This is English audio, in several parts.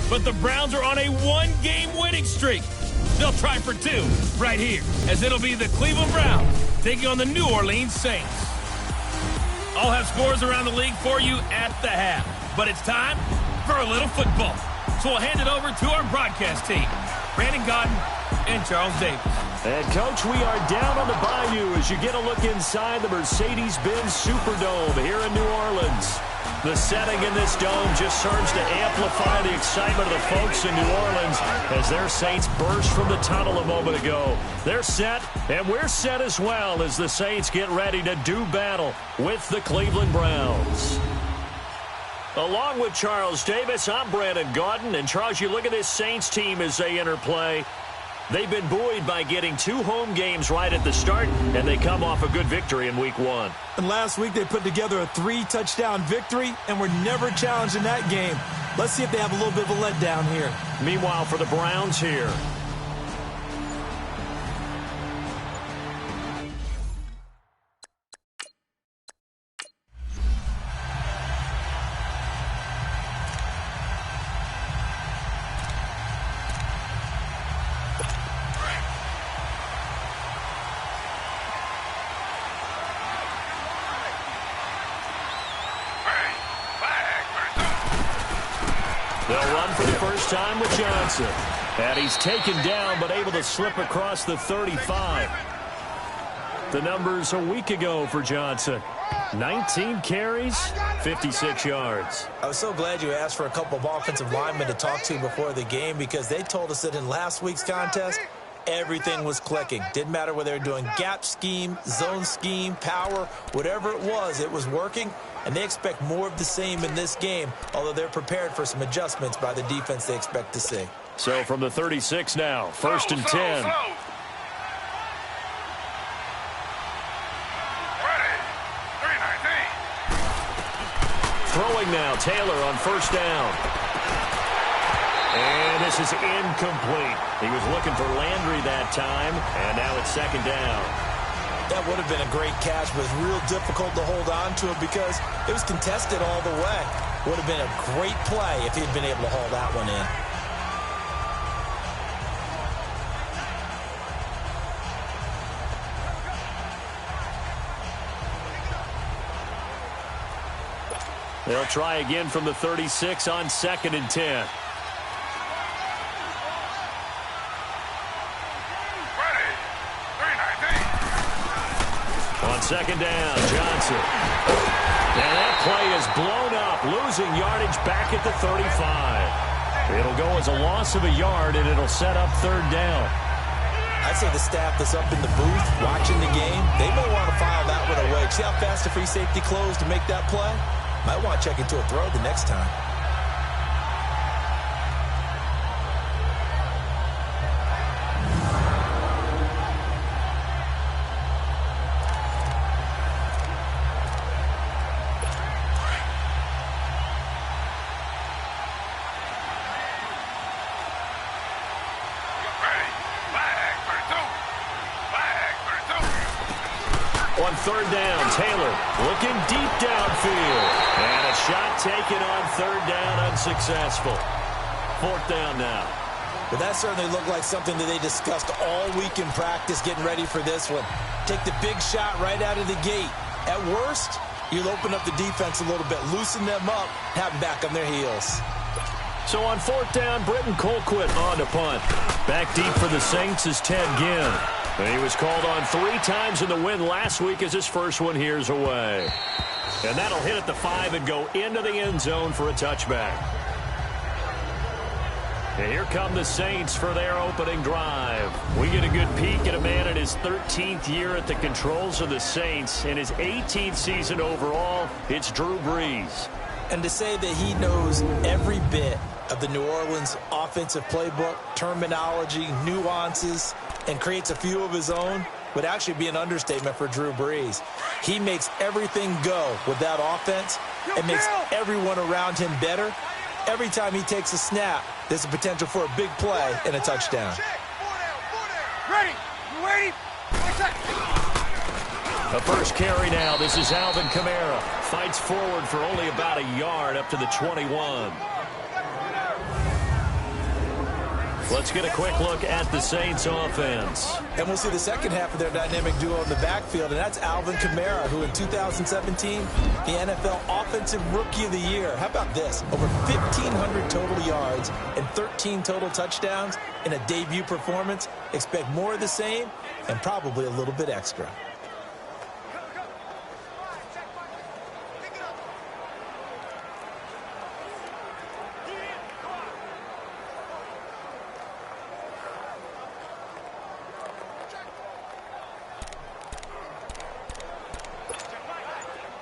but the Browns are on a one-game winning streak. They'll try for two right here, as it'll be the Cleveland Browns taking on the New Orleans Saints. I'll have scores around the league for you at the half, but it's time for a little football. So we'll hand it over to our broadcast team, Brandon Gaudin and Charles Davis. And, Coach, we are down on the bayou as you get a look inside the Mercedes-Benz Superdome here in New Orleans. The setting in this dome just serves to amplify the excitement of the folks in New Orleans as their Saints burst from the tunnel a moment ago. They're set, and we're set as well as the Saints get ready to do battle with the Cleveland Browns. Along with Charles Davis, I'm Brandon Gaudin. And, Charles, you look at this Saints team as they interplay. They've been buoyed by getting 2 home games right at the start, and they come off a good victory in Week 1. And last week they put together a 3-touchdown victory and were never challenged in that game. Let's see if they have a little bit of a letdown here. Meanwhile, for the Browns here, they'll run for the first time with Johnson. And he's taken down but able to slip across the 35. The numbers a week ago for Johnson. 19 carries, 56 yards. I was so glad you asked for a couple of offensive linemen to talk to before the game because they told us that in last week's contest, everything was clicking. Didn't matter whether they were doing gap scheme, zone scheme, power, whatever it was working. And they expect more of the same in this game, although they're prepared for some adjustments by the defense they expect to see. So from the 36 now, first and 10. Throwing now, Taylor on first down. And this is incomplete. He was looking for Landry that time, and now it's second down. That would have been a great catch, but it's real difficult to hold on to it because it was contested all the way. Would have been a great play if he'd been able to haul that one in. They'll try again from the 36 on second and 10. On second down, Johnson. And that play is blown up, losing yardage back at the 35. It'll go as a loss of a yard, and it'll set up third down. I'd say the staff that's up in the booth watching the game, they may want to file that one away. See how fast the free safety closed to make that play? Might want to check into a throw the next time. On third down, Taylor looking deep downfield. And a shot taken on third down, unsuccessful. Fourth down now. But that certainly looked like something that they discussed all week in practice getting ready for this one. Take the big shot right out of the gate. At worst, you'll open up the defense a little bit, loosen them up, have them back on their heels. So on fourth down, Britton Colquitt on to punt. Back deep for the Saints is Ted Ginn. And he was called on 3 times in the win last week as his first one here's away. And that'll hit at the 5 and go into the end zone for a touchback. And here come the Saints for their opening drive. We get a good peek at a man in his 13th year at the controls of the Saints. In his 18th season overall, it's Drew Brees. And to say that he knows every bit of the New Orleans offensive playbook, terminology, nuances, and creates a few of his own would actually be an understatement for Drew Brees. He makes everything go with that offense and makes everyone around him better. Every time he takes a snap, there's a potential for a big play and a touchdown. Ready? You ready? The first carry now. This is Alvin Kamara. Fights forward for only about a yard up to the 21. Let's get a quick look at the Saints offense. And we'll see the second half of their dynamic duo in the backfield, and that's Alvin Kamara, who in 2017, the NFL Offensive Rookie of the Year. How about this? Over 1,500 total yards and 13 total touchdowns in a debut performance. Expect more of the same and probably a little bit extra.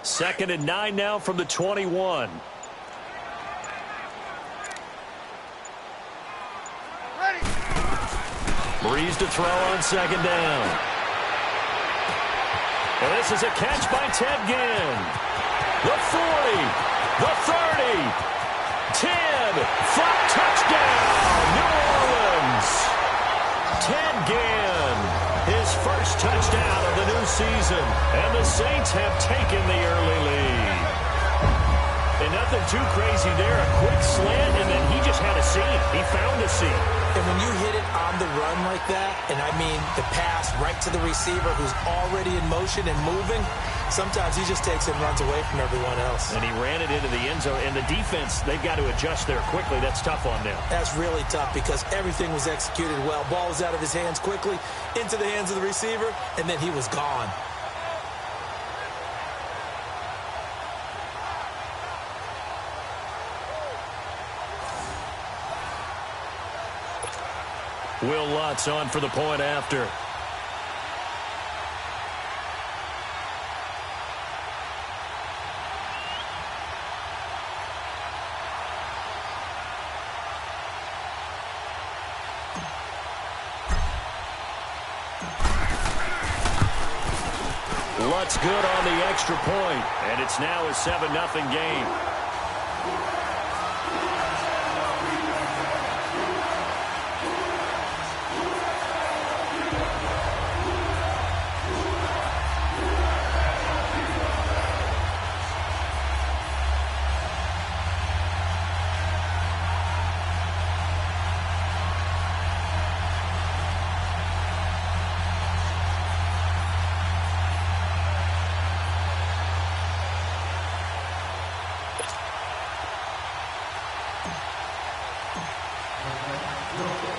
Second and 9 now from the 21. Ready. Breeze to throw on second down. And this is a catch by Ted Ginn. The 40, the 30, 10, flat touchdown, New Orleans. Ted Ginn, his first touchdown of the new season, and the Saints have taken the early lead. And nothing too crazy there, a quick slant, and then he just had a seam. He found a seam. And when you hit it on the run like that, and I mean the pass right to the receiver who's already in motion and moving, sometimes he just takes it and runs away from everyone else. And he ran it into the end zone. And the defense, they've got to adjust there quickly. That's tough on them. That's really tough because everything was executed well. Ball was out of his hands quickly, into the hands of the receiver, and then he was gone. Will Lutz on for the point after. Lutz good on the extra point, and it's now a 7-0 game.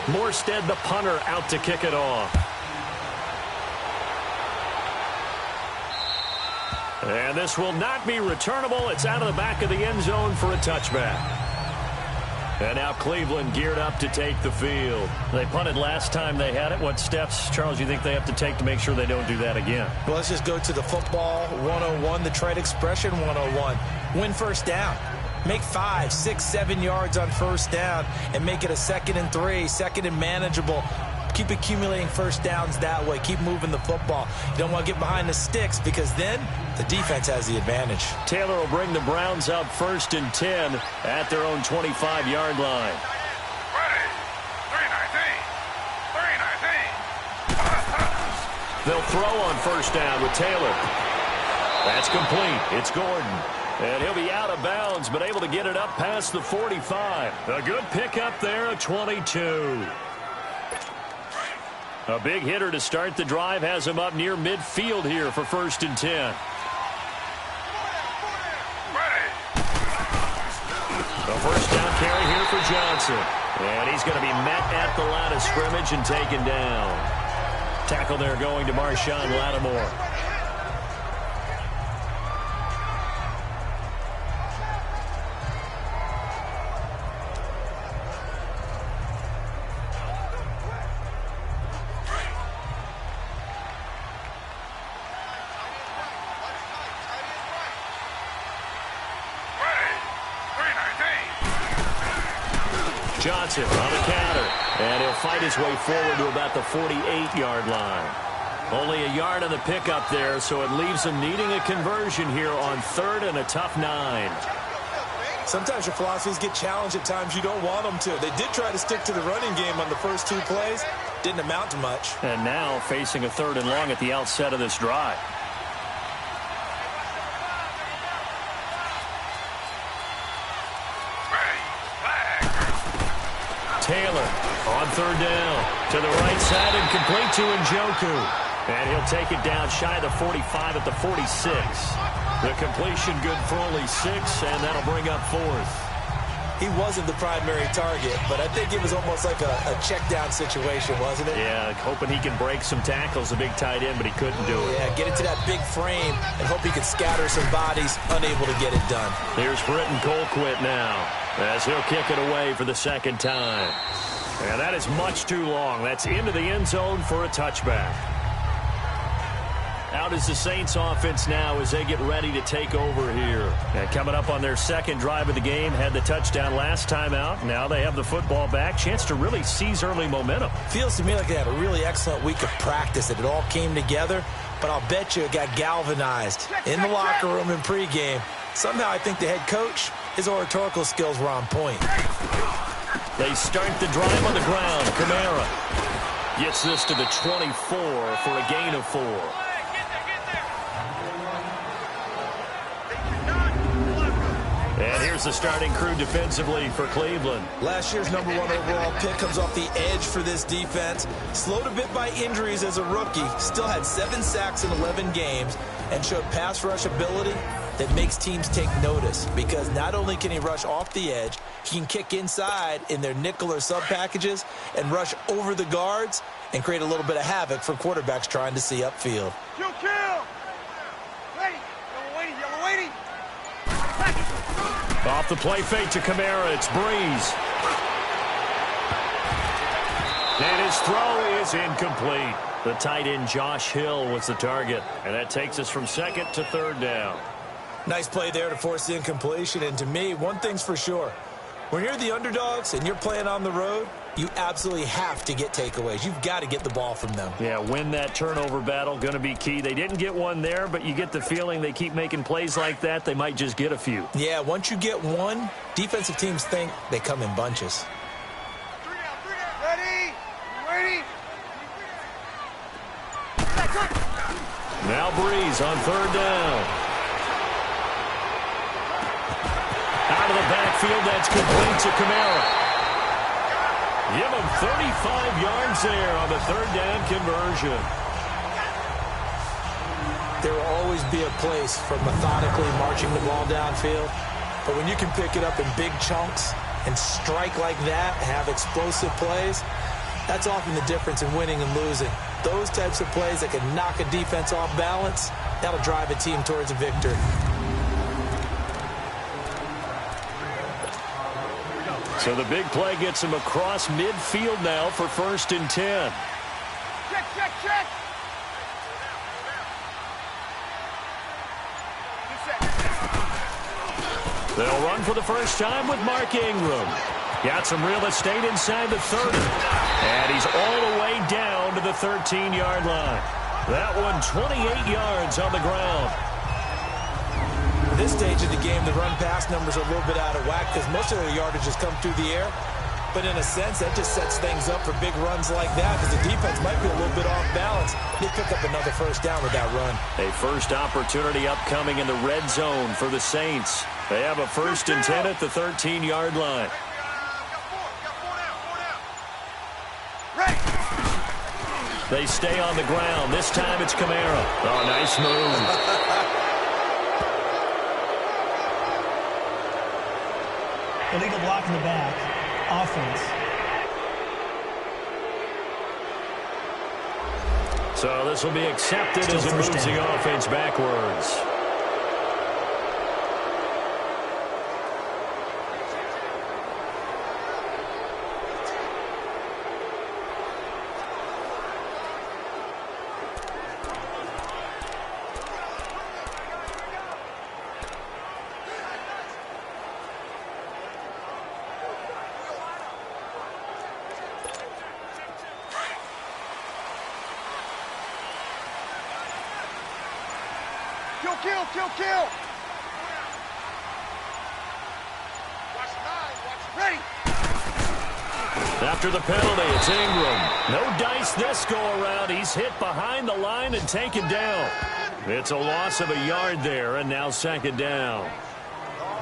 Morstead, the punter, out to kick it off. And this will not be returnable. It's out of the back of the end zone for a touchback. And now Cleveland geared up to take the field. They punted last time they had it. What steps, Charles, you think they have to take to make sure they don't do that again? Well, let's just go to the football 101, the trade expression 101. Win first down. Make 5, 6, 7 yards on first down and make it a 2nd and 3, 2nd and manageable. Keep accumulating first downs that way. Keep moving the football. You don't want to get behind the sticks because then the defense has the advantage. Taylor will bring the Browns up 1st and 10 at their own 25-yard line. Ready. 3-19. 3-19. They'll throw on first down with Taylor. That's complete. It's Gordon. And he'll be out of bounds, but able to get it up past the 45. A good pickup there, a 22. A big hitter to start the drive has him up near midfield here for 1st and 10. Ready. A first down carry here for Johnson. And he's going to be met at the line of scrimmage and taken down. Tackle there going to Marshawn Lattimore. Johnson on the counter, and he'll fight his way forward to about the 48-yard line. Only a yard on the pickup there, so it leaves him needing a conversion here on 3rd and a tough 9. Sometimes your philosophies get challenged at times you don't want them to. They did try to stick to the running game on the first 2 plays. Didn't amount to much. And now facing a 3rd and long at the outset of this drive. Taylor on third down. To the right side and complete to Njoku. And he'll take it down shy of the 45 at the 46. The completion good for only 6, and that'll bring up fourth. He wasn't the primary target, but I think it was almost like a check-down situation, wasn't it? Yeah, hoping he can break some tackles, a big tight end, but he couldn't do it. Yeah, get it to that big frame and hope he could scatter some bodies, unable to get it done. Here's Britton Colquitt now, as he'll kick it away for the second time. And that is much too long. That's into the end zone for a touchback. Out is the Saints offense now as they get ready to take over here. And coming up on their second drive of the game, had the touchdown last time out. Now they have the football back. Chance to really seize early momentum. Feels to me like they had a really excellent week of practice, that it all came together. But I'll bet you it got galvanized in the locker room in pregame. Somehow I think the head coach, his oratorical skills were on point. They start the drive on the ground. Kamara gets this to the 24 for a gain of 4. And here's the starting crew defensively for Cleveland. Last year's #1 overall pick comes off the edge for this defense. Slowed a bit by injuries as a rookie. Still had 7 sacks in 11 games and showed pass rush ability that makes teams take notice, because not only can he rush off the edge, he can kick inside in their nickel or sub packages and rush over the guards and create a little bit of havoc for quarterbacks trying to see upfield. Kill, kill. Ready. Yellow waiting, yellow waiting. Off the play fake to Kamara, it's Breeze. And his throw is incomplete. The tight end Josh Hill was the target, and that takes us from second to third down. Nice play there to force the incompletion, and to me, one thing's for sure. When you're the underdogs and you're playing on the road, you absolutely have to get takeaways. You've got to get the ball from them. Yeah, win that turnover battle, going to be key. They didn't get one there, but you get the feeling they keep making plays like that, they might just get a few. Yeah, once you get one, defensive teams think they come in bunches. 3 down. Ready. Ready. Now Breeze on third down. Out of the backfield, that's complete to Kamara. Give him 35 yards there on the third down conversion. There will always be a place for methodically marching the ball downfield, but when you can pick it up in big chunks and strike like that, have explosive plays, that's often the difference in winning and losing. Those types of plays that can knock a defense off balance, that'll drive a team towards a victory. So the big play gets him across midfield now for 1st and 10. Check, check, check. They'll run for the first time with Mark Ingram. Got some real estate inside the 30. And he's all the way down to the 13-yard line. That one 28 yards on the ground. At this stage of the game, the run-pass numbers are a little bit out of whack because most of their yardage has come through the air. But in a sense, that just sets things up for big runs like that because the defense might be a little bit off balance. They pick up another first down with that run. A first opportunity upcoming in the red zone for the Saints. They have a 1st and 10 at the 13-yard line. They stay on the ground. This time it's Kamara. Oh, nice move. Illegal block in the back. Offense. So this will be accepted as it moves the offense backwards. Kill, kill, kill. Watch 9, watch. Ready. After the penalty, it's Ingram. No dice this go-around. He's hit behind the line and taken down. It's a loss of a yard there, and now 2nd down.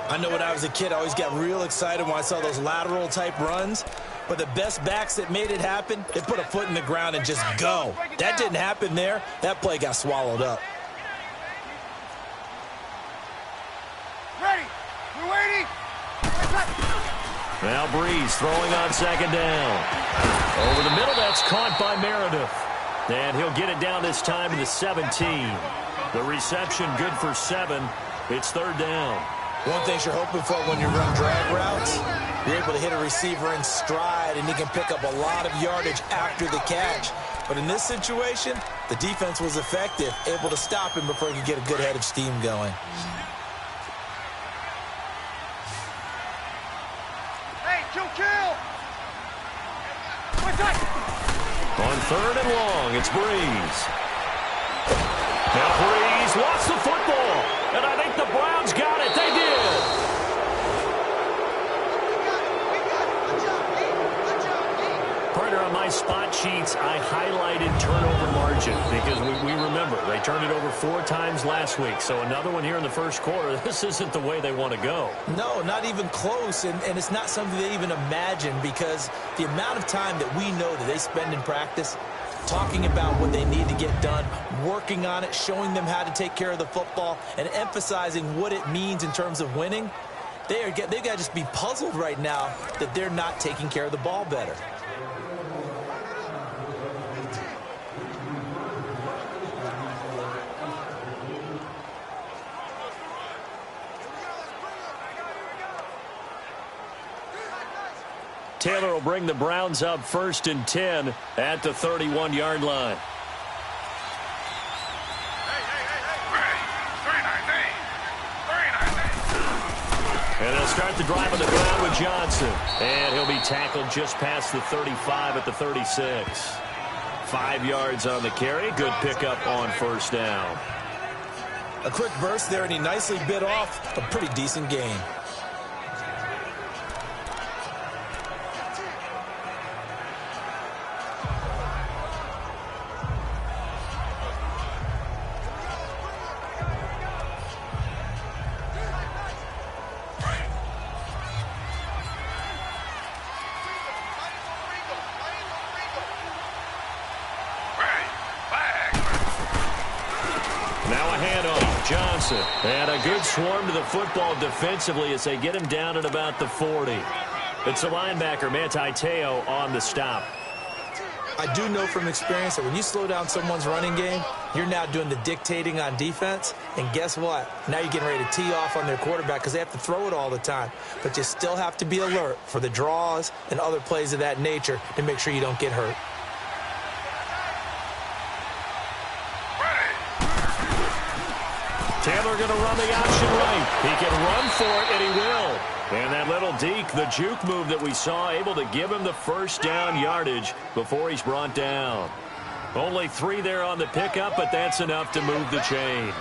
I know when I was a kid, I always got real excited when I saw those lateral-type runs. But the best backs that made it happen, they put a foot in the ground and just go. That didn't happen there. That play got swallowed up. Ready. We're waiting. Now Breeze throwing on second down. Over the middle, that's caught by Meredith. And he'll get it down this time to the 17. The reception good for 7. It's third down. One thing you're hoping for when you run drag routes, you're able to hit a receiver in stride, and he can pick up a lot of yardage after the catch. But in this situation, the defense was effective, able to stop him before he could get a good head of steam going. Hey, kill. On third and long, it's Breeze. Now Breeze lost the football, and I think the Browns got it. They did. Partner, on my spot sheets, I highlighted turnover margin because we remember they turned it over 4 times last week. So another one here in the first quarter. This isn't the way they want to go. No, not even close, and it's not something they even imagine because the amount of time that we know that they spend in practice talking about what they need to get done, working on it, showing them how to take care of the football, and emphasizing what it means in terms of winning, they've got to just be puzzled right now that they're not taking care of the ball better. Taylor will bring the Browns up 1st and 10 at the 31-yard line. And they'll start the drive on the ground with Johnson. And he'll be tackled just past the 35 at the 36. 5 yards on the carry. Good pickup on first down. A quick burst there, and he nicely bit off a pretty decent gain. Johnson. And a good swarm to the football defensively as they get him down at about the 40. It's the linebacker, Manti Te'o, on the stop. I do know from experience that when you slow down someone's running game, you're now doing the dictating on defense. And guess what? Now you're getting ready to tee off on their quarterback because they have to throw it all the time. But you still have to be alert for the draws and other plays of that nature to make sure you don't get hurt. Taylor going to run the option right. He can run for it, and he will. And that little deke, the juke move that we saw, able to give him the first down yardage before he's brought down. Only 3 there on the pickup, but that's enough to move the chains.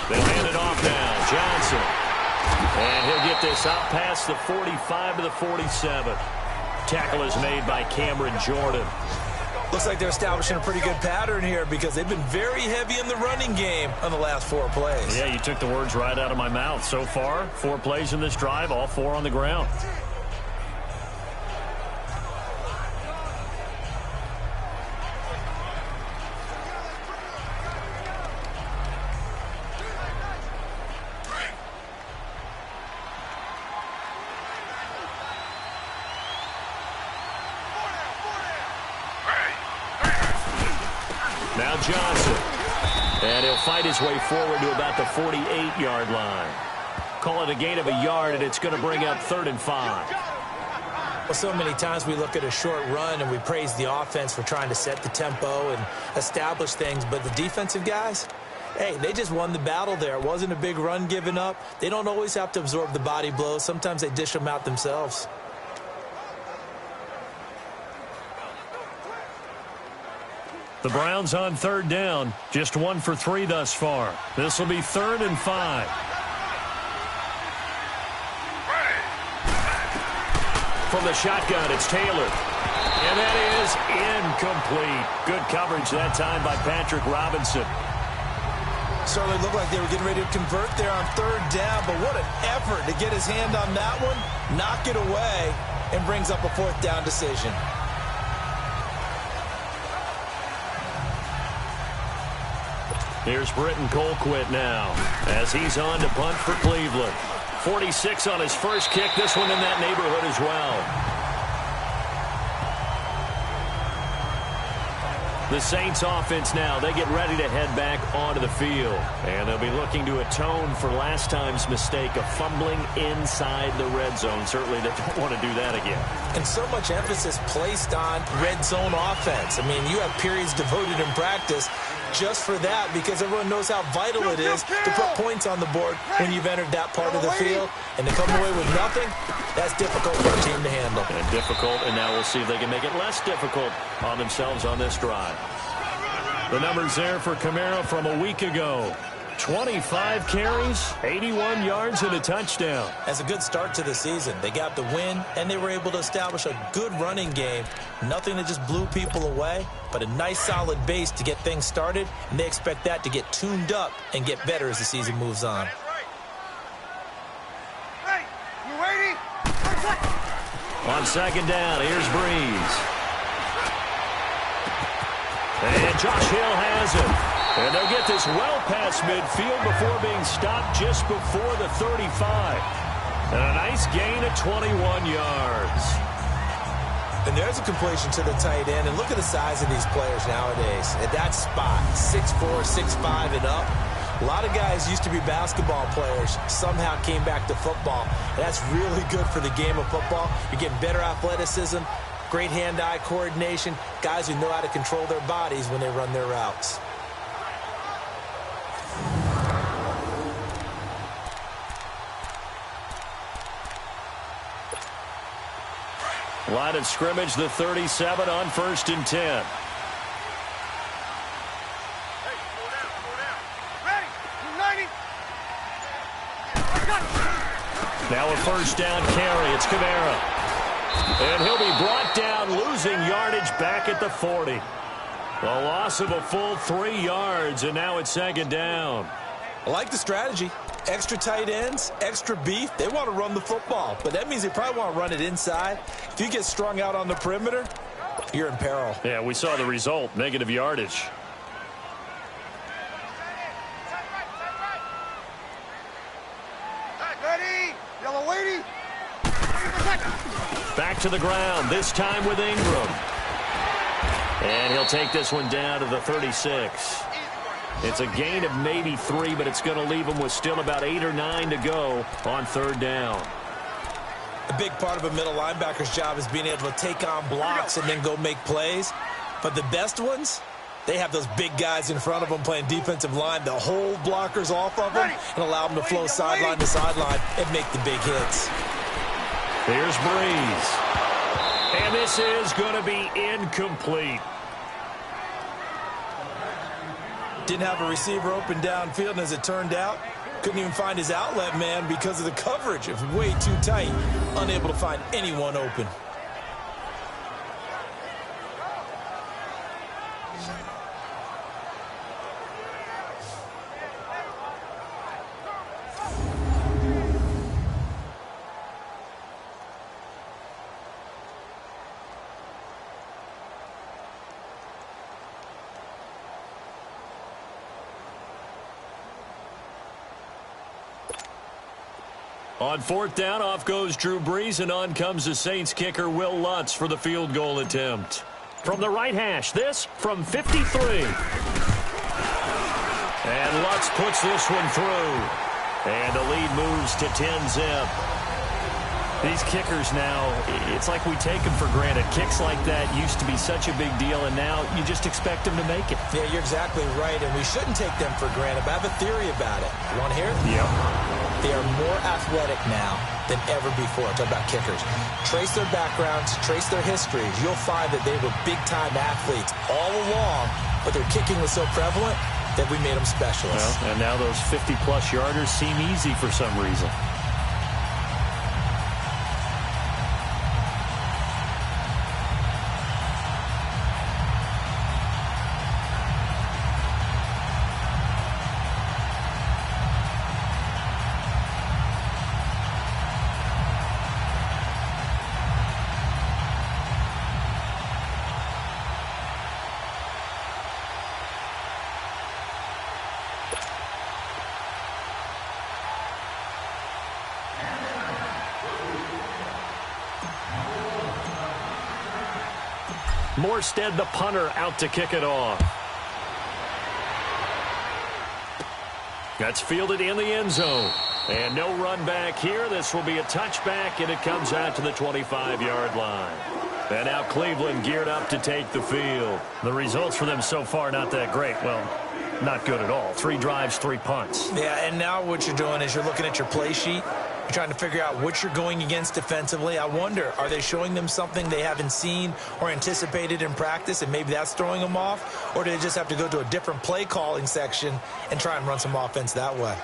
They'll hand it off now. Johnson. And he'll get this out past the 45 to the 47. Tackle is made by Cameron Jordan. Looks like they're establishing a pretty good pattern here because they've been very heavy in the running game on the last 4 plays. Yeah, you took the words right out of my mouth. So far, 4 plays in this drive, all 4 on the ground. Now Johnson. And he'll fight his way forward to about the 48-yard line. Call it a gain of a yard, and it's going to bring up 3rd and 5. Well, so many times we look at a short run and we praise the offense for trying to set the tempo and establish things. But the defensive guys, hey, they just won the battle there. It wasn't a big run given up. They don't always have to absorb the body blows. Sometimes they dish them out themselves. The Browns on 3rd down, just 1 for 3 thus far. This will be 3rd and 5. From the shotgun, it's Taylor. And that is incomplete. Good coverage that time by Patrick Robinson. Certainly looked like they were getting ready to convert there on third down, but what an effort to get his hand on that one, knock it away, and brings up a fourth down decision. Here's Britton Colquitt now as he's on to punt for Cleveland. 46 on his first kick. This one in that neighborhood as well. The Saints offense now, they get ready to head back onto the field. And they'll be looking to atone for last time's mistake of fumbling inside the red zone. Certainly they don't want to do that again. And so much emphasis placed on red zone offense. I mean, you have periods devoted in practice just for that because everyone knows how vital it is to put points on the board when you've entered that part of the field. And to come away with nothing, that's difficult for a team to handle. And difficult, and now we'll see if they can make it less difficult on themselves on this drive. The numbers there for Kamara from a week ago. 25 carries, 81 yards, and a touchdown. That's a good start to the season. They got the win, and they were able to establish a good running game. Nothing that just blew people away, but a nice solid base to get things started, and they expect that to get tuned up and get better as the season moves on. Hey, you waiting? On second down, here's Breeze. And Josh Hill has it. And they'll get this well past midfield before being stopped just before the 35. And a nice gain of 21 yards. And there's a completion to the tight end. And look at the size of these players nowadays. At that spot, 6'4", 6'5", and up. A lot of guys used to be basketball players, somehow came back to football. And that's really good for the game of football. You're getting better athleticism, great hand-eye coordination, guys who know how to control their bodies when they run their routes. Line of scrimmage, the 37 on 1st and 10. Hey, slow down. Ready? 290. Now a first down carry. It's Kamara. And he'll be brought down, losing yardage back at the 40. A loss of a full 3 yards, and now it's second down. I like the strategy. Extra tight ends, extra beef. They want to run the football, but that means they probably want to run it inside. If you get strung out on the perimeter, you're in peril. Yeah, we saw the result, negative yardage. Ready? Yellow waiting. Back to the ground, this time with Ingram. And he'll take this one down to the 36. It's a gain of maybe 3, but it's going to leave him with still about 8 or 9 to go on third down. A big part of a middle linebacker's job is being able to take on blocks and then go make plays. But the best ones, they have those big guys in front of them playing defensive line to hold blockers off of them and allow them to flow sideline to sideline and make the big hits. Here's Breeze. And this is going to be incomplete. Didn't have a receiver open downfield, and as it turned out, couldn't even find his outlet man because of the coverage. It was way too tight, unable to find anyone open. On fourth down, off goes Drew Brees, and on comes the Saints kicker Will Lutz for the field goal attempt. From the right hash, this from 53. And Lutz puts this one through. And the lead moves to 10-zip. These kickers now, it's like we take them for granted. Kicks like that used to be such a big deal, and now you just expect them to make it. Yeah, you're exactly right, and we shouldn't take them for granted, but I have a theory about it. You want to hear it? Yep. They are more athletic now than ever before. Talk about kickers. Trace their backgrounds, trace their histories. You'll find that they were big-time athletes all along, but their kicking was so prevalent that we made them specialists. Well, and now those 50-plus yarders seem easy for some reason. Morstead, the punter, out to kick it off. That's fielded in the end zone. And no run back here. This will be a touchback, and it comes out to the 25-yard line. And now Cleveland geared up to take the field. The results for them so far not that great. Well, not good at all. 3 drives, 3 punts. Yeah, and now what you're doing is you're looking at your play sheet. You're trying to figure out what you're going against defensively. I wonder, are they showing them something they haven't seen or anticipated in practice, and maybe that's throwing them off? Or do they just have to go to a different play calling section and try and run some offense that way?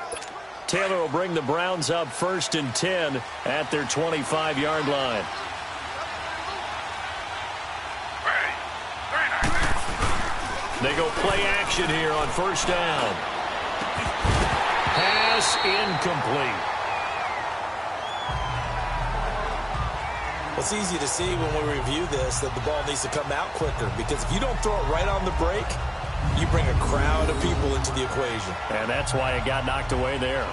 Taylor will bring the Browns up 1st and 10 at their 25-yard line. They go play action here on 1st down. Pass incomplete. It's easy to see when we review this that the ball needs to come out quicker, because if you don't throw it right on the break, you bring a crowd of people into the equation. And that's why it got knocked away there.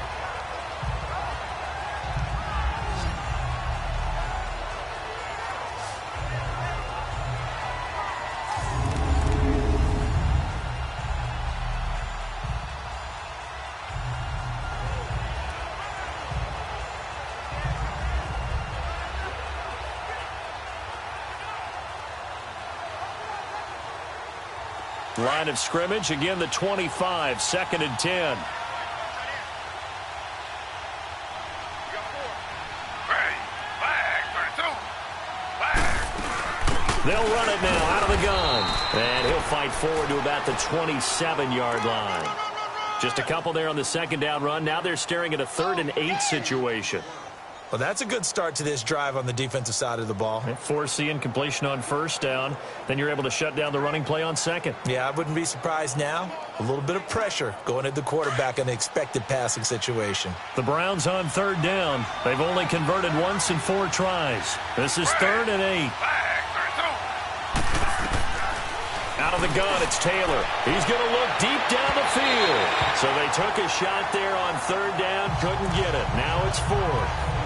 Line of scrimmage, again the 25, 2nd and 10. They'll run it now out of the gun. And he'll fight forward to about the 27-yard line. Just a couple there on the 2nd down run. Now they're staring at a 3rd and 8 situation. Well, that's a good start to this drive on the defensive side of the ball. Force the incompletion on 1st down. Then you're able to shut down the running play on 2nd. Yeah, I wouldn't be surprised now. A little bit of pressure going at the quarterback in an expected passing situation. The Browns on 3rd down. They've only converted once in 4 tries. This is 3rd and 8. Out of the gun, it's Taylor. He's going to look deep down the field. So they took a shot there on 3rd down, couldn't get it. Now it's 4th.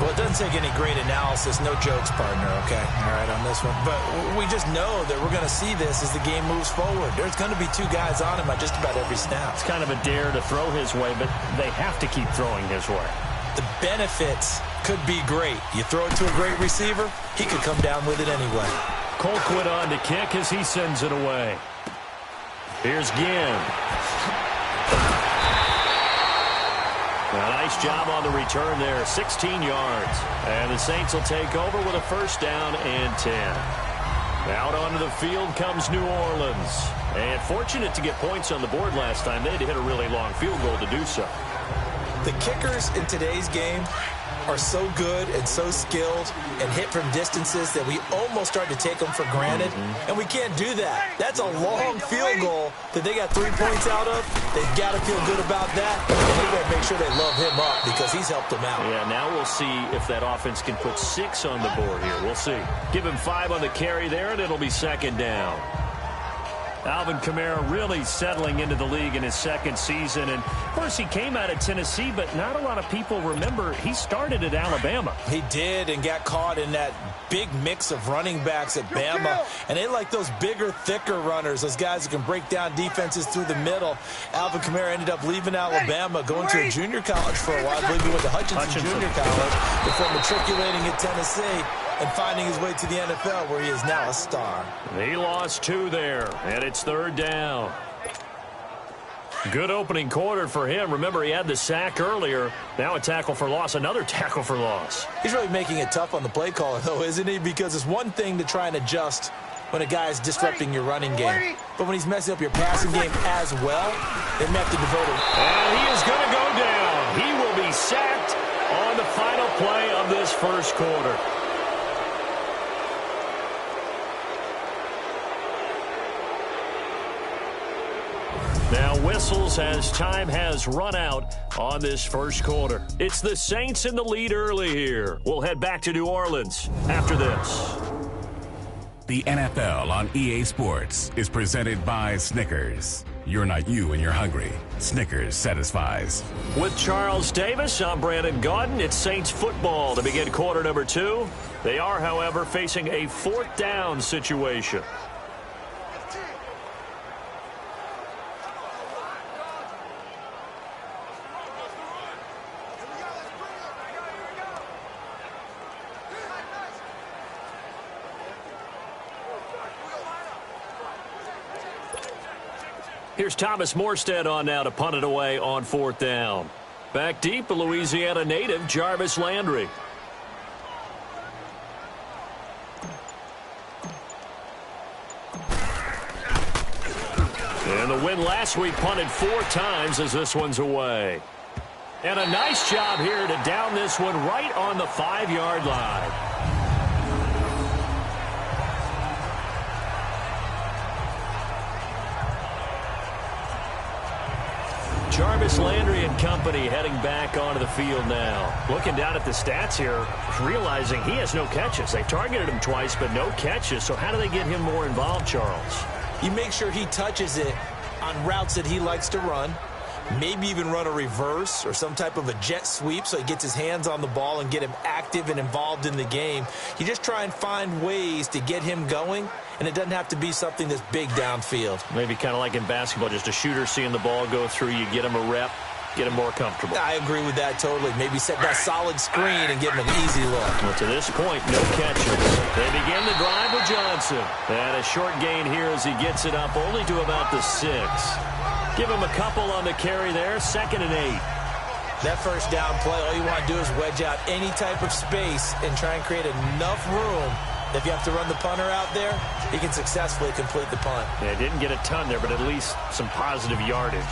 Well, it doesn't take any great analysis. No jokes, partner, okay? All right, on this one. But we just know that we're going to see this as the game moves forward. There's going to be 2 guys on him at just about every snap. It's kind of a dare to throw his way, but they have to keep throwing his way. The benefits could be great. You throw it to a great receiver, he could come down with it anyway. Colquitt on to kick as he sends it away. Here's Ginn. A nice job on the return there, 16 yards. And the Saints will take over with a 1st down and 10. Out onto the field comes New Orleans. And fortunate to get points on the board last time. They had to hit a really long field goal to do so. The kickers in today's game are so good and so skilled and hit from distances that we almost start to take them for granted. And we can't do that. That's a long field goal that they got 3 points out of. They've got to feel good about that. And they better make sure they love him up because he's helped them out. Yeah, now we'll see if that offense can put 6 on the board here. We'll see. Give him 5 on the carry there, and it'll be 2nd down. Alvin Kamara really settling into the league in his 2nd season. And, of course, he came out of Tennessee, but not a lot of people remember he started at Alabama. He did, and got caught in that big mix of running backs at Bama. And they like those bigger, thicker runners, those guys who can break down defenses through the middle. Alvin Kamara ended up leaving Alabama, going to a junior college for a while. I believe he went to Hutchinson Junior College before matriculating at Tennessee and finding his way to the NFL, where he is now a star. He lost 2 there, and it's 3rd down. Good opening quarter for him. Remember, he had the sack earlier. Now a tackle for loss, another tackle for loss. He's really making it tough on the play caller, though, isn't he? Because it's one thing to try and adjust when a guy is disrupting your running game. But when he's messing up your passing game as well, they may have to devote it. And he is going to go down. He will be sacked on the final play of this 1st quarter. Now whistles as time has run out on this 1st quarter. It's the Saints in the lead early here. We'll head back to New Orleans after this. The NFL on EA Sports is presented by Snickers. You're not you when you're hungry. Snickers satisfies. With Charles Davis, I'm Brandon Gaudin. It's Saints football to begin quarter number 2. They are, however, facing a 4th down situation. Here's Thomas Morstead on now to punt it away on 4th down. Back deep, a Louisiana native, Jarvis Landry. And the win last week punted 4 times as this one's away. And a nice job here to down this one right on the 5-yard line. Jarvis Landry and company heading back onto the field now. Looking down at the stats here, realizing he has no catches. They've targeted him twice, but no catches. So how do they get him more involved, Charles? You make sure he touches it on routes that he likes to run. Maybe even run a reverse or some type of a jet sweep so he gets his hands on the ball and get him active and involved in the game. You just try and find ways to get him going, and it doesn't have to be something that's big downfield. Maybe kind of like in basketball, just a shooter seeing the ball go through, you get him a rep, get him more comfortable. I agree with that totally. Maybe set that solid screen and give him an easy look. Well, to this point, no catches. They begin the drive with Johnson. And a short gain here as he gets it up only to about the 6. Give him a couple on the carry there, 2nd and 8. That first down play, all you want to do is wedge out any type of space and try and create enough room. If you have to run the punter out there, he can successfully complete the punt. Yeah, didn't get a ton there, but at least some positive yardage.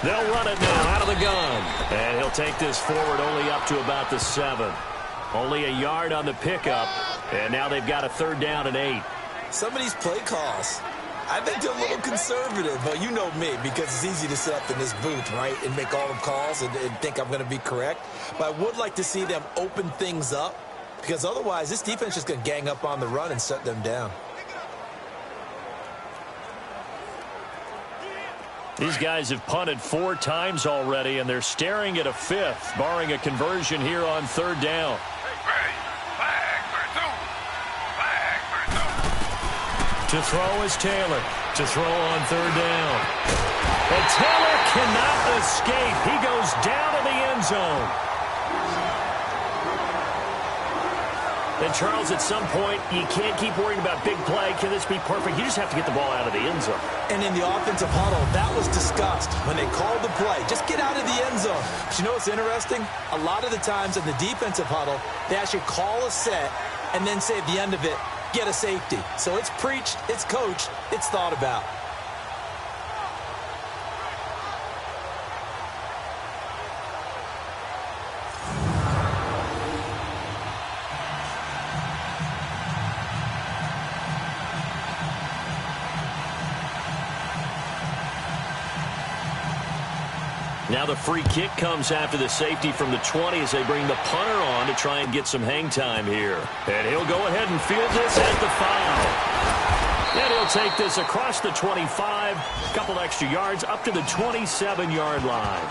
They'll run it now out of the gun. And he'll take this forward only up to about the 7. Only a yard on the pickup. And now they've got a 3rd down and 8. Some of these play calls, I think they're a little conservative. But you know me, because it's easy to sit up in this booth, right, and make all the calls and think I'm going to be correct. But I would like to see them open things up, because otherwise this defense is just going to gang up on the run and shut them down. These guys have punted 4 times already, and they're staring at a 5th, barring a conversion here on 3rd down. To throw is Taylor. To throw on 3rd down. And Taylor cannot escape. He goes down to the end zone. And, Charles, at some point, you can't keep worrying about big play. Can this be perfect? You just have to get the ball out of the end zone. And in the offensive huddle, that was discussed when they called the play. Just get out of the end zone. But you know what's interesting? A lot of the times in the defensive huddle, they actually call a set and then say at the end of it, get a safety. So it's preached, it's coached, it's thought about. Now the free kick comes after the safety from the 20 as they bring the punter on to try and get some hang time here. And he'll go ahead and field this at the 5. And he'll take this across the 25, a couple extra yards up to the 27-yard line.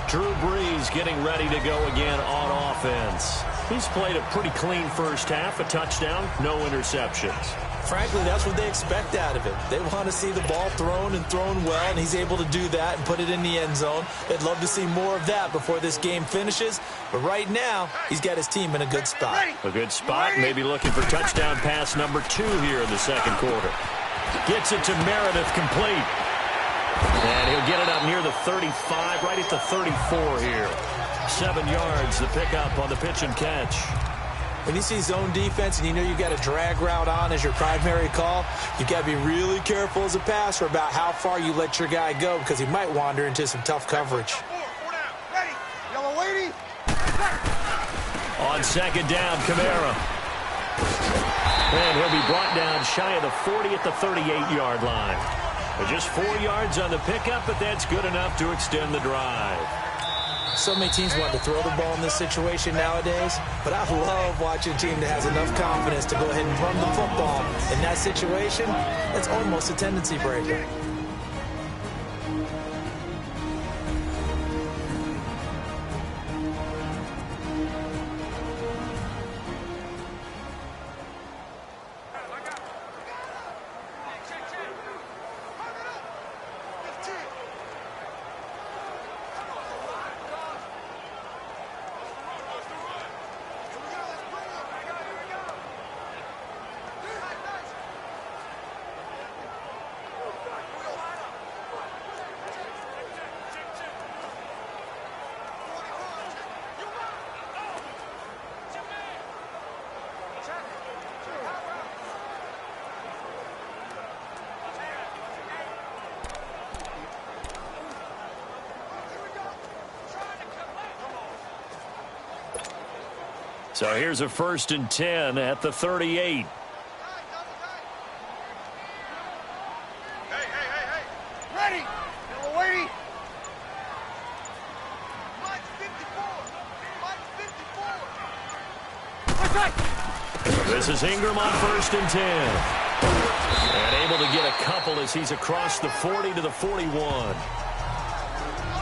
Drew Brees getting ready to go again on offense. He's played a pretty clean first half, a touchdown, no interceptions. Frankly, that's what they expect out of him. They want to see the ball thrown and thrown well, and he's able to do that and put it in the end zone. They'd love to see more of that before this game finishes. But right now, he's got his team in a good spot. A good spot, maybe looking for touchdown pass number 2 here in the second quarter. Gets it to Meredith, complete. And he'll get it up near the 35, right at the 34 here. 7 yards, the pickup on the pitch and catch. When you see zone defense and you know you've got a drag route on as your primary call, you've got to be really careful as a passer about how far you let your guy go because he might wander into some tough coverage. Ready. Yellow lady. On second down, Kamara. And he'll be brought down shy of the 40 at the 38-yard line. But just 4 yards on the pickup, but that's good enough to extend the drive. So many teams want to throw the ball in this situation nowadays, but I love watching a team that has enough confidence to go ahead and run the football. In that situation, that's almost a tendency breaker. So here's a 1st and 10 at the 38. Ready. Yellow waiting. Mike 54. Mike 54. This is Ingram on 1st and 10. And able to get a couple as he's across the 40 to the 41.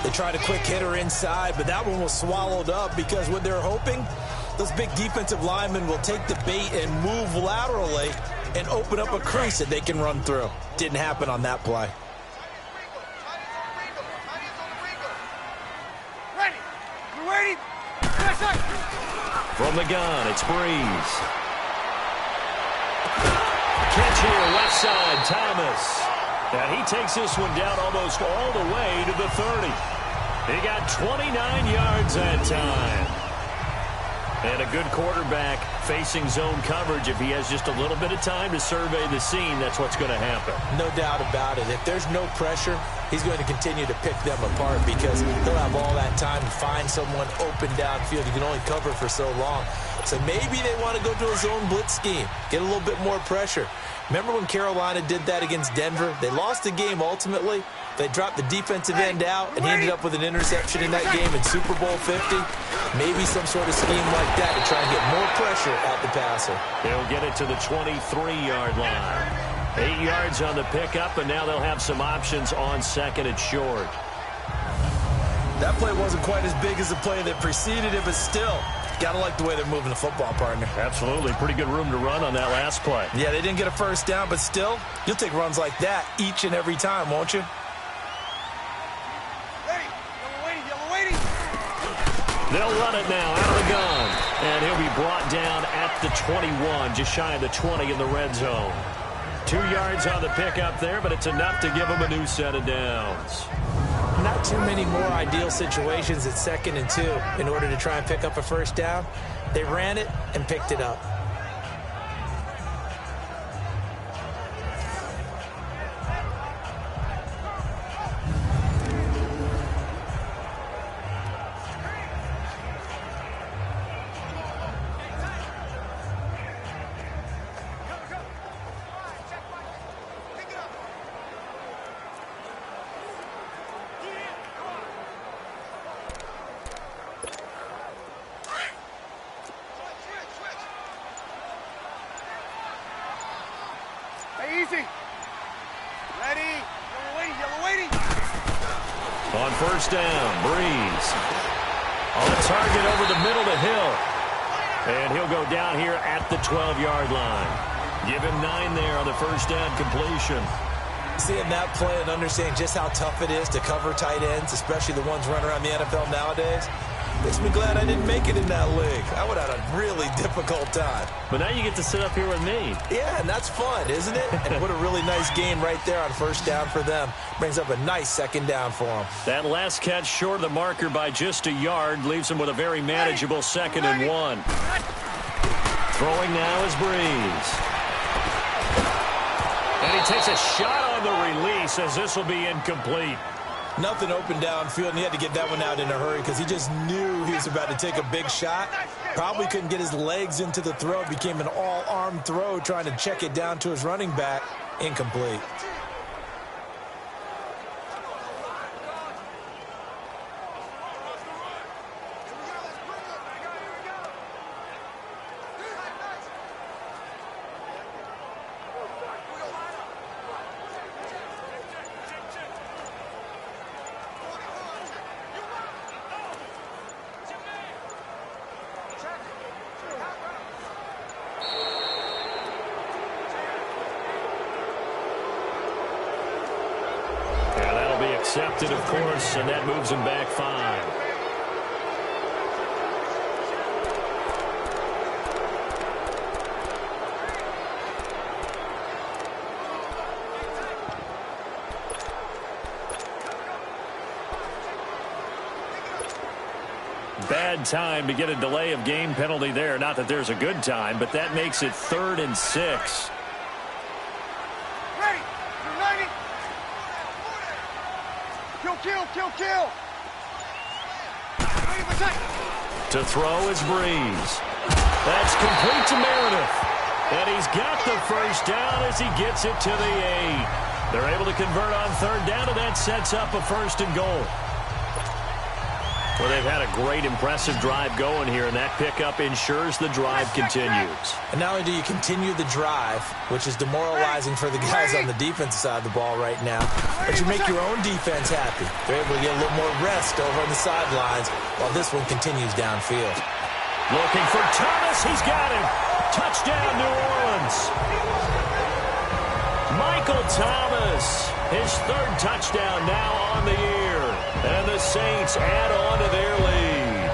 They tried a quick hitter inside, but that one was swallowed up because what they're hoping, those big defensive linemen will take the bait and move laterally and open up a crease that they can run through. Didn't happen on that play. Ready. You waiting? From the gun, it's Breeze. Catch here, left side, Thomas. And he takes this one down almost all the way to the 30. He got 29 yards that time. And a good quarterback facing zone coverage. If he has just a little bit of time to survey the scene, that's what's going to happen. No doubt about it. If there's no pressure, he's going to continue to pick them apart because he'll have all that time to find someone open downfield. You can only cover for so long. So maybe they want to go to a zone blitz scheme, get a little bit more pressure. Remember when Carolina did that against Denver? They lost the game ultimately. They dropped the defensive end out, and he ended up with an interception in that game in Super Bowl 50. Maybe some sort of scheme like that to try and get more pressure at the passer. They'll get it to the 23-yard line. 8 yards on the pickup, and now they'll have some options on 2nd and short. That play wasn't quite as big as the play that preceded it, but still, gotta like the way they're moving the football, partner. Absolutely. Pretty good room to run on that last play. Yeah, they didn't get a first down, but still, you'll take runs like that each and every time, won't you? Ready. Yellow waiting. They'll run it now out of the gun. And he'll be brought down at the 21, just shy of the 20 in the red zone. 2 yards on the pickup there, but it's enough to give him a new set of downs. Not too many more ideal situations at 2nd and 2 in order to try and pick up a first down. They ran it and picked it up. Easy. Ready. Yellow waiting. On 1st down, Breeze. On the target over the middle to Hill. And he'll go down here at the 12-yard line. Give him 9 there on the 1st down completion. Seeing that play and understanding just how tough it is to cover tight ends, especially the ones running around the NFL nowadays, makes me glad I didn't make it in that league. I would have had a really difficult time. But now you get to sit up here with me. Yeah, and that's fun, isn't it? And what a really nice game right there on 1st down for them. Brings up a nice 2nd down for them. That last catch short of the marker by just a yard leaves him with a very manageable 2nd and 1. Throwing now is Breeze. And he takes a shot on the release as this will be incomplete. Nothing open downfield, and he had to get that one out in a hurry because he just knew he was about to take a big shot. Probably couldn't get his legs into the throw. It became an all-arm throw trying to check it down to his running back. Incomplete. Accepted, of course, and that moves him back 5. Bad time to get a delay of game penalty there. Not that there's a good time, but that makes it 3rd and 6. Kill. To throw is Breeze. That's complete to Meredith. And he's got the first down as he gets it to the 8. They're able to convert on 3rd down, and that sets up a 1st and goal. Well, they've had a great, impressive drive going here, and that pickup ensures the drive continues. And not only do you continue the drive, which is demoralizing for the guys on the defensive side of the ball right now, but you make your own defense happy. They're able to get a little more rest over on the sidelines while this one continues downfield. Looking for Thomas. He's got him. Touchdown, New Orleans. Michael Thomas, his 3rd touchdown now on the year. And the Saints add on to their lead.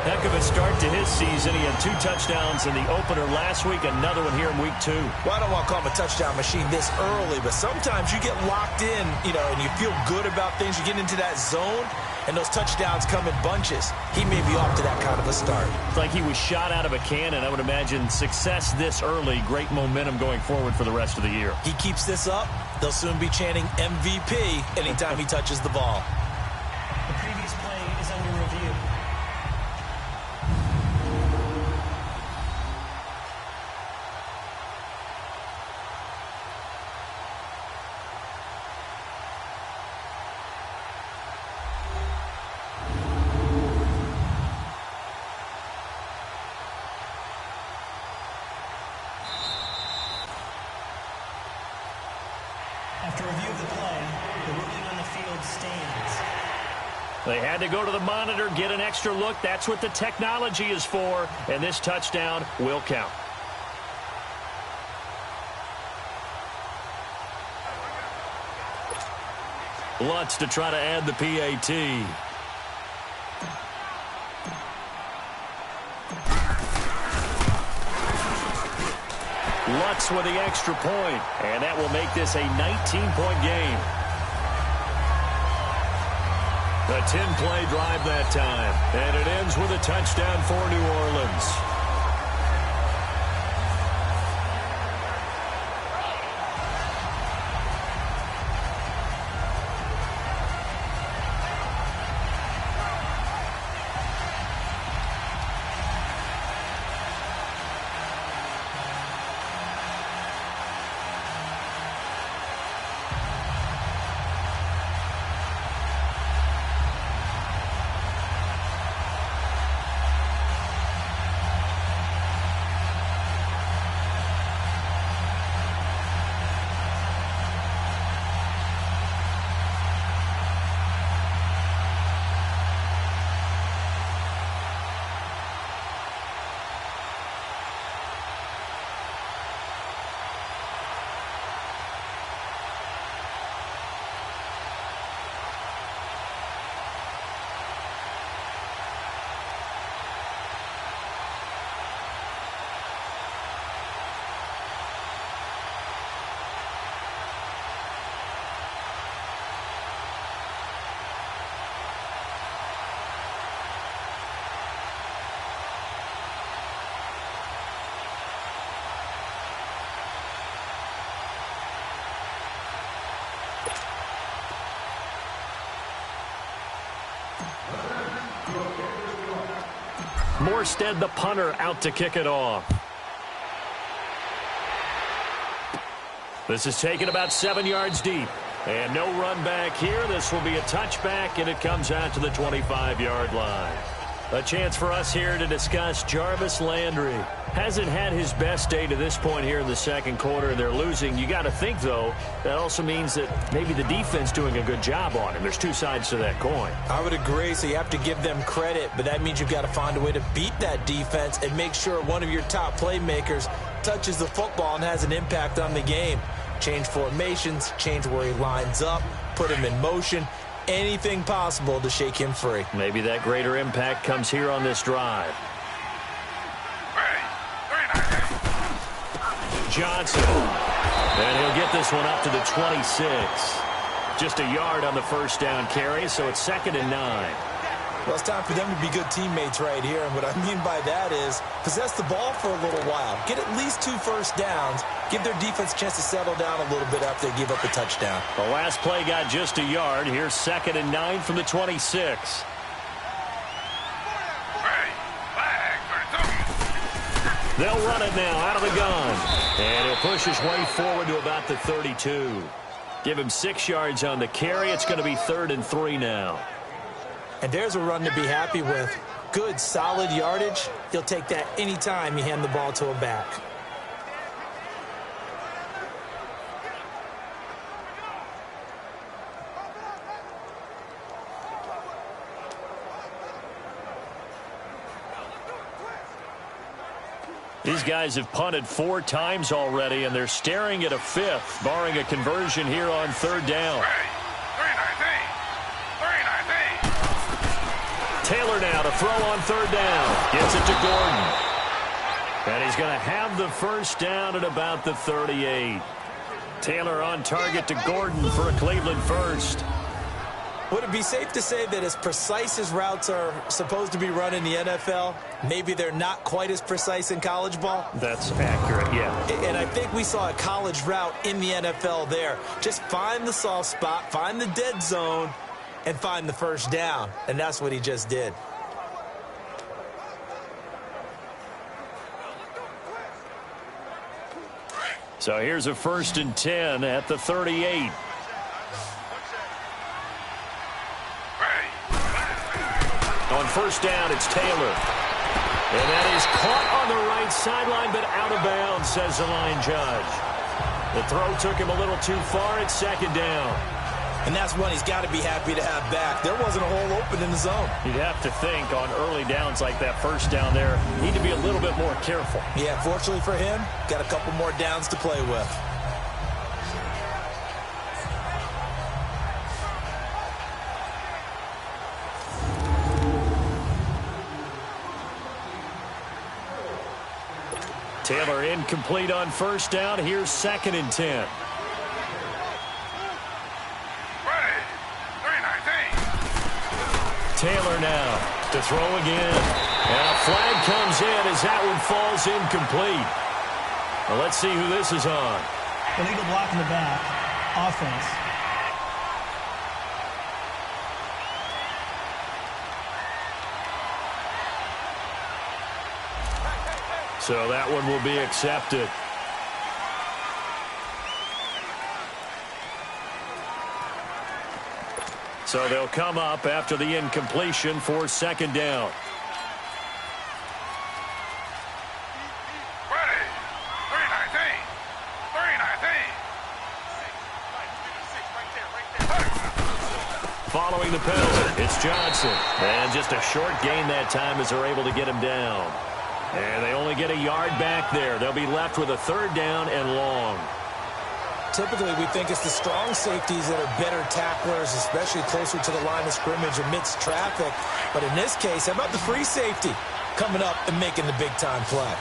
Heck of a start to his season. He had 2 touchdowns in the opener last week, another one here in week 2. Well, I don't want to call him a touchdown machine this early, but sometimes you get locked in, and you feel good about things. You get into that zone, and those touchdowns come in bunches. He may be off to that kind of a start. It's like he was shot out of a cannon. I would imagine success this early, great momentum going forward for the rest of the year. He keeps this up, they'll soon be chanting MVP anytime he touches the ball. The previous play is under review. After review of the play, the ruling on the field stands. They had to go to the monitor, get an extra look. That's what the technology is for, and this touchdown will count. Lutz to try to add the PAT. Lutz with the extra point, and that will make this a 19-point game. A 10-play drive that time, and it ends with a touchdown for New Orleans. Morstead, the punter, out to kick it off. This is taken about 7 yards deep. And no run back here. This will be a touchback, and it comes out to the 25-yard line. A chance for us here to discuss Jarvis Landry. Hasn't had his best day to this point here in the second quarter. They're losing. You got to think, though, that also means that maybe the defense doing a good job on him. There's two sides to that coin. I would agree, so you have to give them credit, but that means you've got to find a way to beat that defense and make sure one of your top playmakers touches the football and has an impact on the game. Change formations, change where he lines up, put him in motion, anything possible to shake him free. Maybe that greater impact comes here on this drive. Johnson. And he'll get this one up to the 26. Just a yard on the first down carry, so it's 2nd and 9. Well, it's time for them to be good teammates right here, and what I mean by that is possess the ball for a little while. Get at least 2 first downs. Give their defense a chance to settle down a little bit after they give up a touchdown. The last play got just a yard. Here's 2nd and 9 from the 26. They'll run it now out of the gun. And he'll push his way forward to about the 32. Give him 6 yards on the carry. It's going to be 3rd and 3 now. And there's a run to be happy with. Good, solid yardage. He'll take that anytime you hand the ball to a back. These guys have punted 4 times already, and they're staring at a 5th, barring a conversion here on 3rd down. Taylor now to throw on 3rd down. Gets it to Gordon. And he's going to have the first down at about the 38. Taylor on target to Gordon for a Cleveland first. Would it be safe to say that as precise as routes are supposed to be run in the NFL, maybe they're not quite as precise in college ball? That's accurate, yeah. And I think we saw a college route in the NFL there. Just find the soft spot, find the dead zone, and find the first down. And that's what he just did. So here's a 1st and 10 at the 38. On 1st down, it's Taylor. And that is caught on the right sideline, but out of bounds, says the line judge. The throw took him a little too far. It's 2nd down. And that's one he's got to be happy to have back. There wasn't a hole open in the zone. You'd have to think on early downs like that first down there, need to be a little bit more careful. Yeah, fortunately for him, got a couple more downs to play with. Taylor incomplete on 1st down. Here's 2nd and 10. Taylor now to throw again. And a flag comes in as that one falls incomplete. Well, let's see who this is on. Illegal block in the back. Offense. So that one will be accepted. So they'll come up after the incompletion for 2nd down. Following the penalty, it's Johnson. And just a short gain that time as they're able to get him down. And they only get a yard back there. They'll be left with a 3rd down and long. Typically, we think it's the strong safeties that are better tacklers, especially closer to the line of scrimmage amidst traffic. But in this case, how about the free safety coming up and making the big-time play?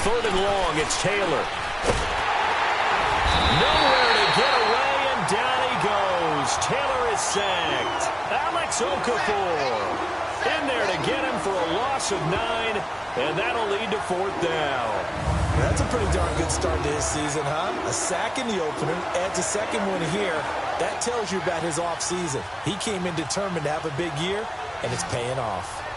Third and long, it's Taylor. Nowhere to get away, and down he goes. Taylor is sacked. Alex Okafor. In there to get him for a loss of 9, and that'll lead to 4th down. That's a pretty darn good start to his season, huh? A sack in the opener, adds a second one here. That tells you about his offseason. He came in determined to have a big year, and it's paying off.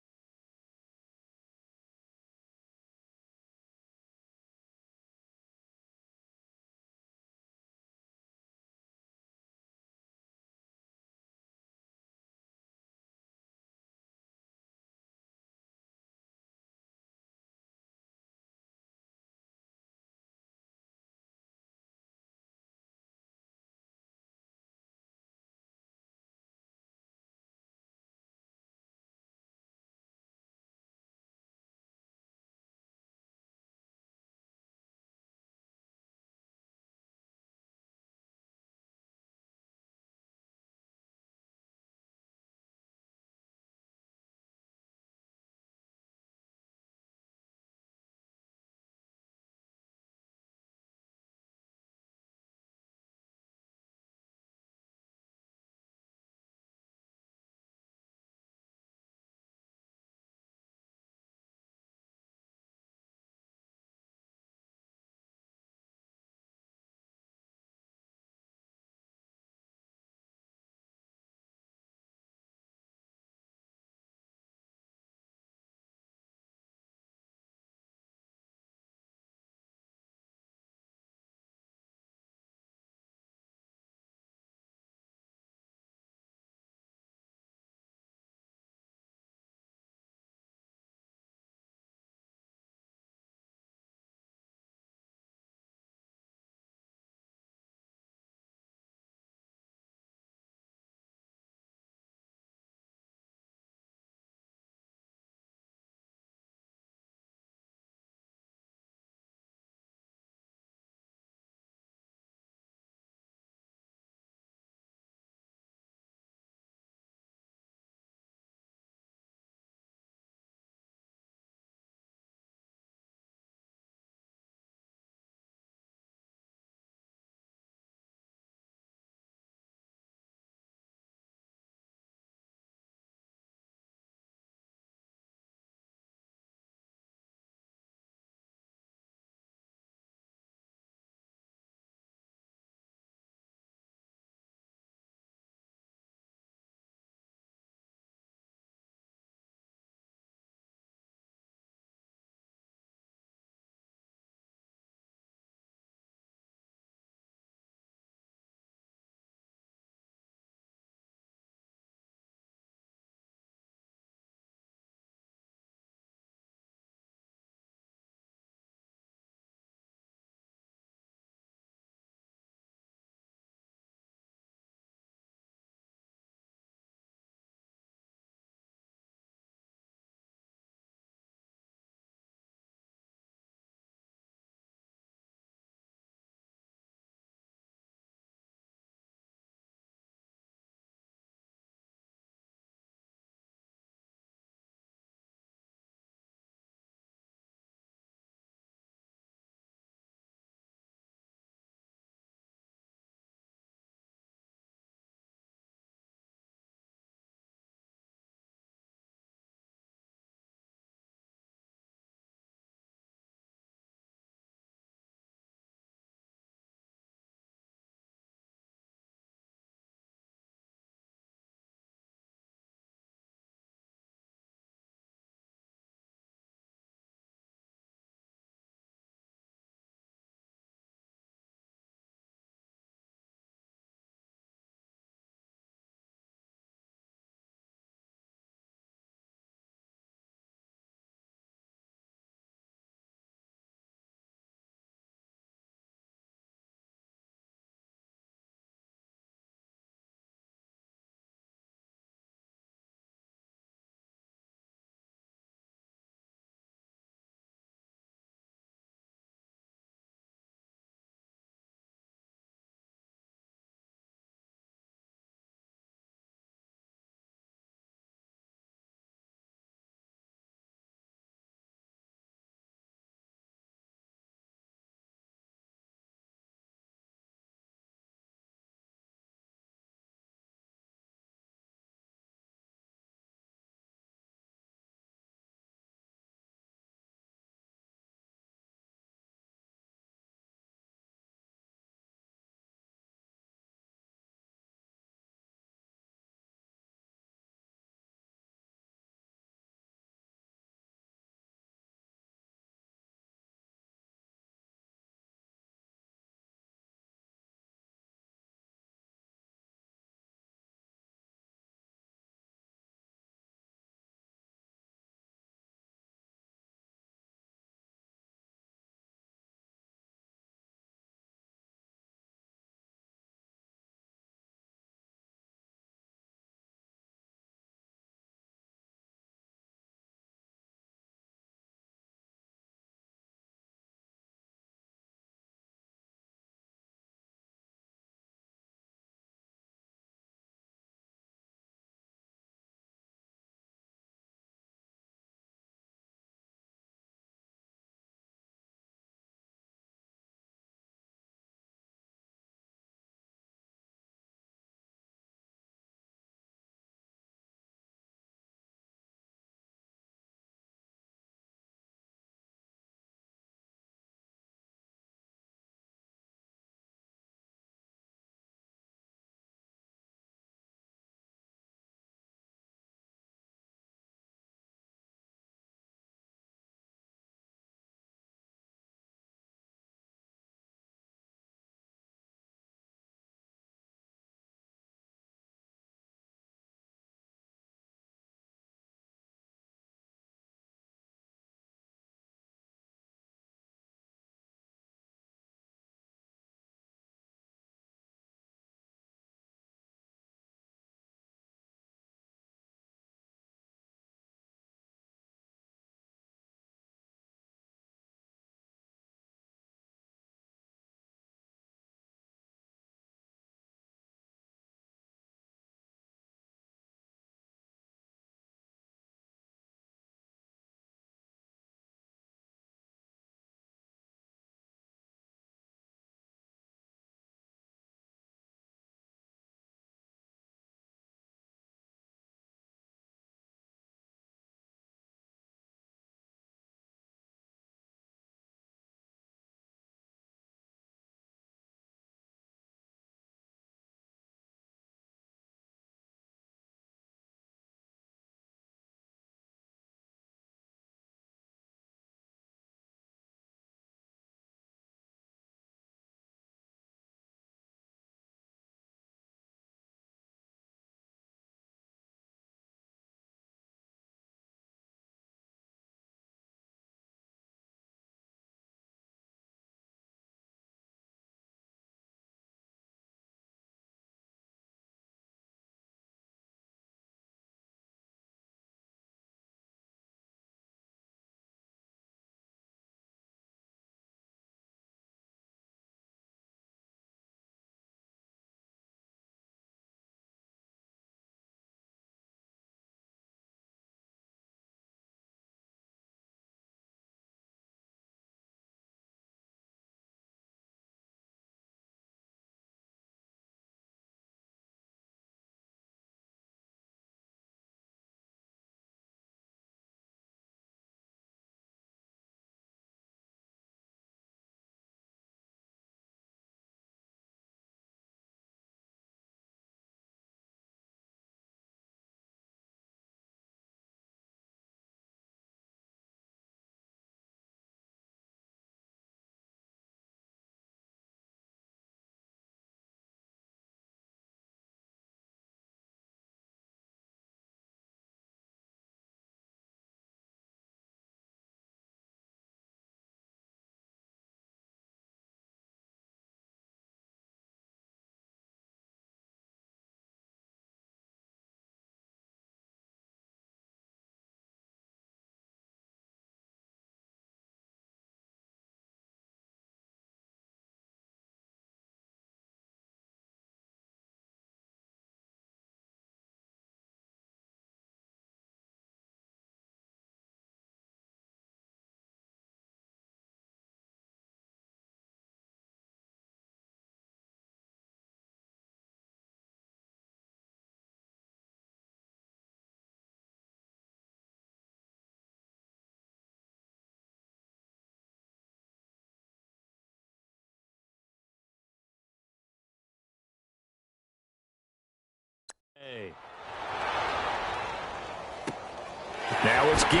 Now it's Ginn.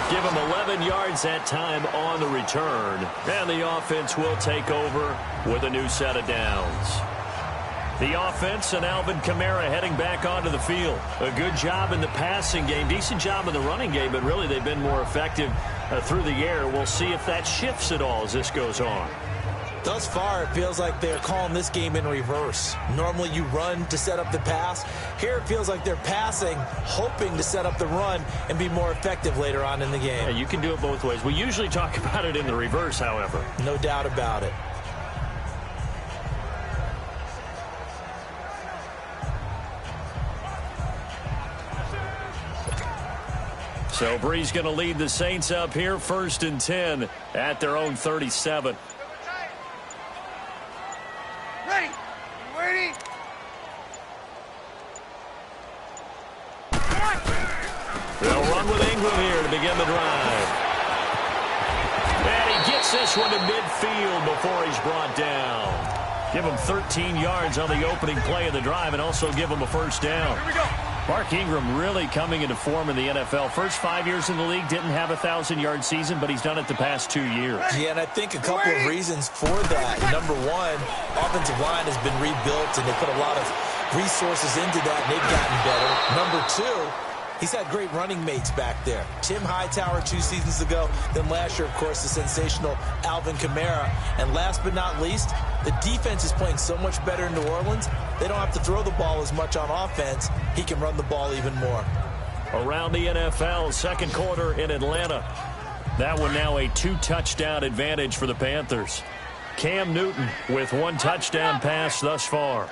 Give him 11 yards that time on the return. And the offense will take over with a new set of downs. The offense and Alvin Kamara heading back onto the field. A good job in the passing game, decent job in the running game, but really they've been more effective through the air. We'll see if that shifts at all as this goes on. Thus far, it feels like they're calling this game in reverse. Normally you run to set up the pass. Here it feels like they're passing, hoping to set up the run and be more effective later on in the game. Yeah, you can do it both ways. We usually talk about it in the reverse, however. No doubt about it. So Brees going to lead the Saints up here, 1st and 10 at their own 37. Ready. Waiting. They'll run with Ingram here to begin the drive. And he gets this one to midfield before he's brought down. Give him 13 yards on the opening play of the drive and also give him a first down. Here we go. Mark Ingram really coming into form in the NFL. First 5 years in the league, didn't have a 1,000-yard season, but he's done it the past 2 years. Yeah, and I think a couple of reasons for that. Number one, offensive line has been rebuilt, and they put a lot of resources into that, and they've gotten better. Number two, he's had great running mates back there. Tim Hightower 2 seasons ago. Then last year, of course, the sensational Alvin Kamara. And last but not least, the defense is playing so much better in New Orleans, they don't have to throw the ball as much on offense. He can run the ball even more. Around the NFL, second quarter in Atlanta. That one now a 2-touchdown advantage for the Panthers. Cam Newton with 1 touchdown pass thus far.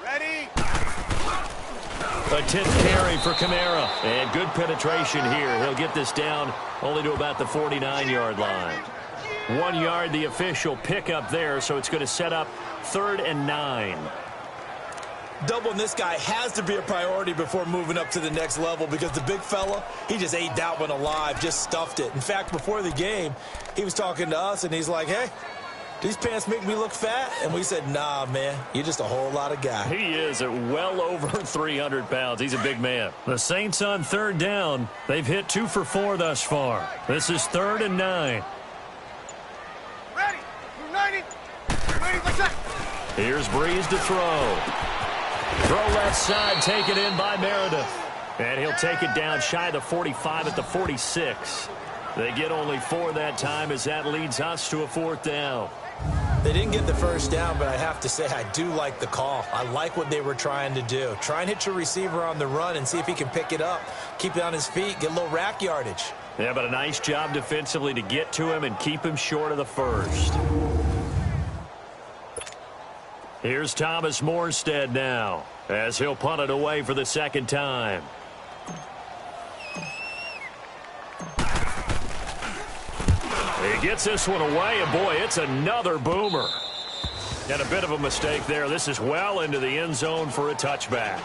Ready. A 10th carry for Kamara. And good penetration here. He'll get this down only to about the 49-yard line. 1 yard, the official pickup there, so it's going to set up 3rd and 9. Doubling this guy has to be a priority before moving up to the next level because the big fella, he just ate that one alive, just stuffed it. In fact, before the game, he was talking to us, and he's like, hey, these pants make me look fat? And we said, nah, man, you're just a whole lot of guy. He is at well over 300 pounds. He's a big man. The Saints on 3rd down. They've hit 2 for 4 thus far. This is 3rd and 9. Ready. 90. Ready like that. Here's Brees to throw. Throw left side, taken in by Meredith. And he'll take it down shy of the 45 at the 46. They get only 4 that time as that leads us to a 4th down. They didn't get the first down, but I have to say I do like the call. I like what they were trying to do. Try and hit your receiver on the run and see if he can pick it up. Keep it on his feet, get a little rack yardage. Yeah, but a nice job defensively to get to him and keep him short of the first. Here's Thomas Morstead now as he'll punt it away for the 2nd time. He gets this one away, and boy, it's another boomer. And a bit of a mistake there. This is well into the end zone for a touchback.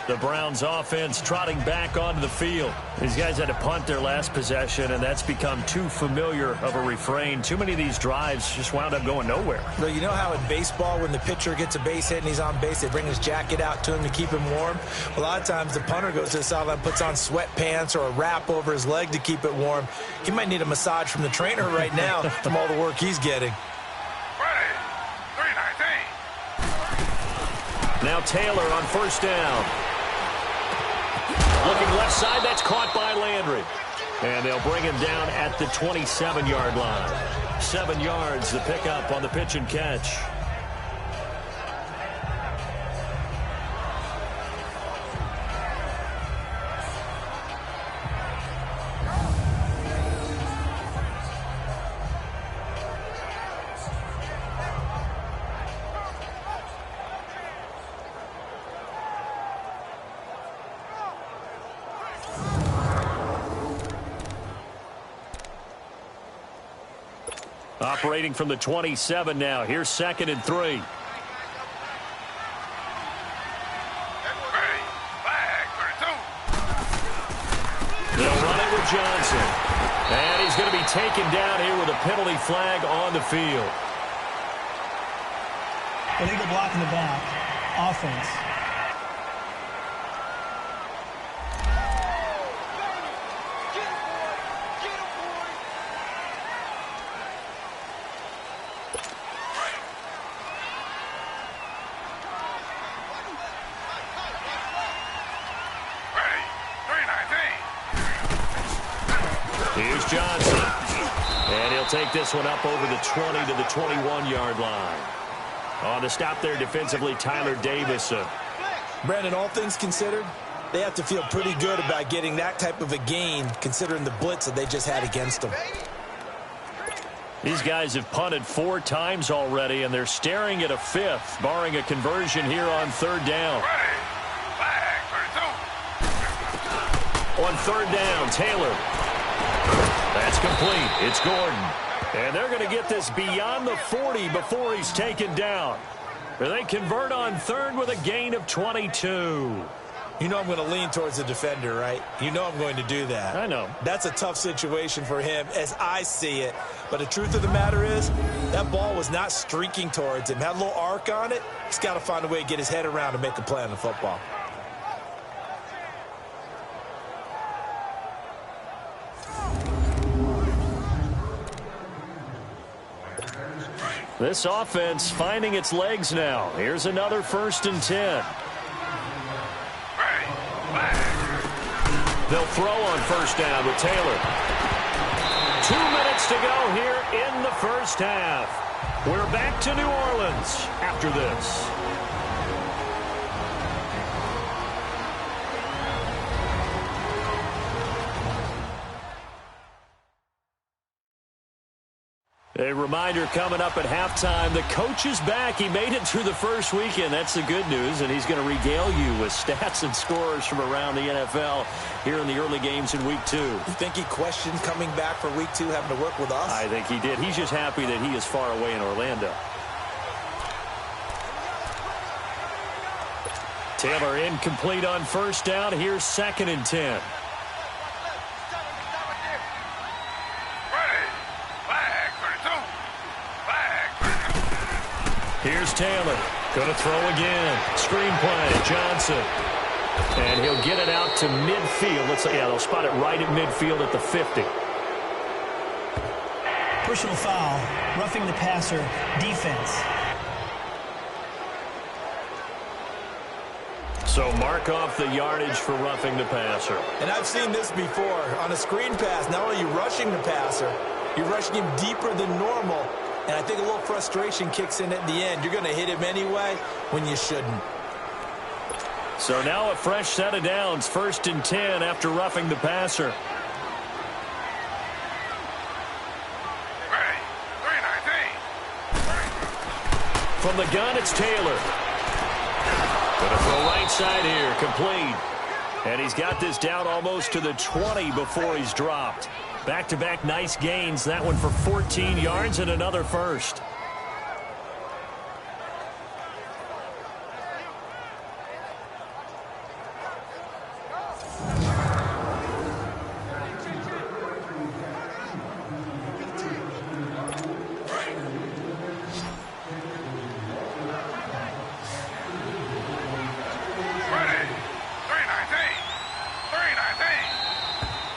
The Browns offense trotting back onto the field. These guys had to punt their last possession, and that's become too familiar of a refrain. Too many of these drives just wound up going nowhere. Well, you know how in baseball when the pitcher gets a base hit and he's on base, they bring his jacket out to him to keep him warm? A lot of times the punter goes to the sideline, puts on sweatpants or a wrap over his leg to keep it warm. He might need a massage from the trainer right now from all the work he's getting. Ready. 3-19. Now Taylor on 1st down. Looking left side, that's caught by Landry. And they'll bring him down at the 27-yard line. 7 yards, the pickup on the pitch and catch. Operating from the 27 now. Here's 2nd and 3. Ready. Flag. 32. They'll run it with Johnson. And he's going to be taken down here with a penalty flag on the field. Illegal block in the back. Offense. Here's Johnson. And he'll take this one up over the 20 to the 21-yard line. On the stop there defensively, Tyler Davis. Brandon, all things considered, they have to feel pretty good about getting that type of a gain considering the blitz that they just had against them. These guys have punted 4 times already, and they're staring at a 5th, barring a conversion here on 3rd down. On 3rd down, Taylor. That's complete. It's Gordon. And they're going to get this beyond the 40 before he's taken down. They convert on 3rd with a gain of 22. You know I'm going to lean towards the defender, right? You know I'm going to do that. I know. That's a tough situation for him as I see it. But the truth of the matter is, that ball was not streaking towards him. Had a little arc on it. He's got to find a way to get his head around and make a play on the football. This offense finding its legs now. Here's another 1st and 10. They'll throw on 1st down with Taylor. 2 minutes to go here in the 1st half. We're back to New Orleans after this. A reminder coming up at halftime, the coach is back. He made it through the first weekend. That's the good news, and he's going to regale you with stats and scores from around the NFL here in the early games in Week 2. You think he questioned coming back for Week 2, having to work with us? I think he did. He's just happy that he is far away in Orlando. Taylor incomplete on 1st down. Here's 2nd and 10. Here's Taylor. Going to throw again. Screen play. Johnson. And he'll get it out to midfield. They'll spot it right at midfield at the 50. Personal foul. Roughing the passer. Defense. So mark off the yardage for roughing the passer. And I've seen this before. On a screen pass, not only are you rushing the passer, you're rushing him deeper than normal. And I think a little frustration kicks in at the end. You're going to hit him anyway when you shouldn't. So now a fresh set of downs. 1st and 10 after roughing the passer. From the gun, it's Taylor. Going to throw right side here. Complete. And he's got this down almost to the 20 before he's dropped. Back-to-back nice gains. That one for 14 yards and another 1st.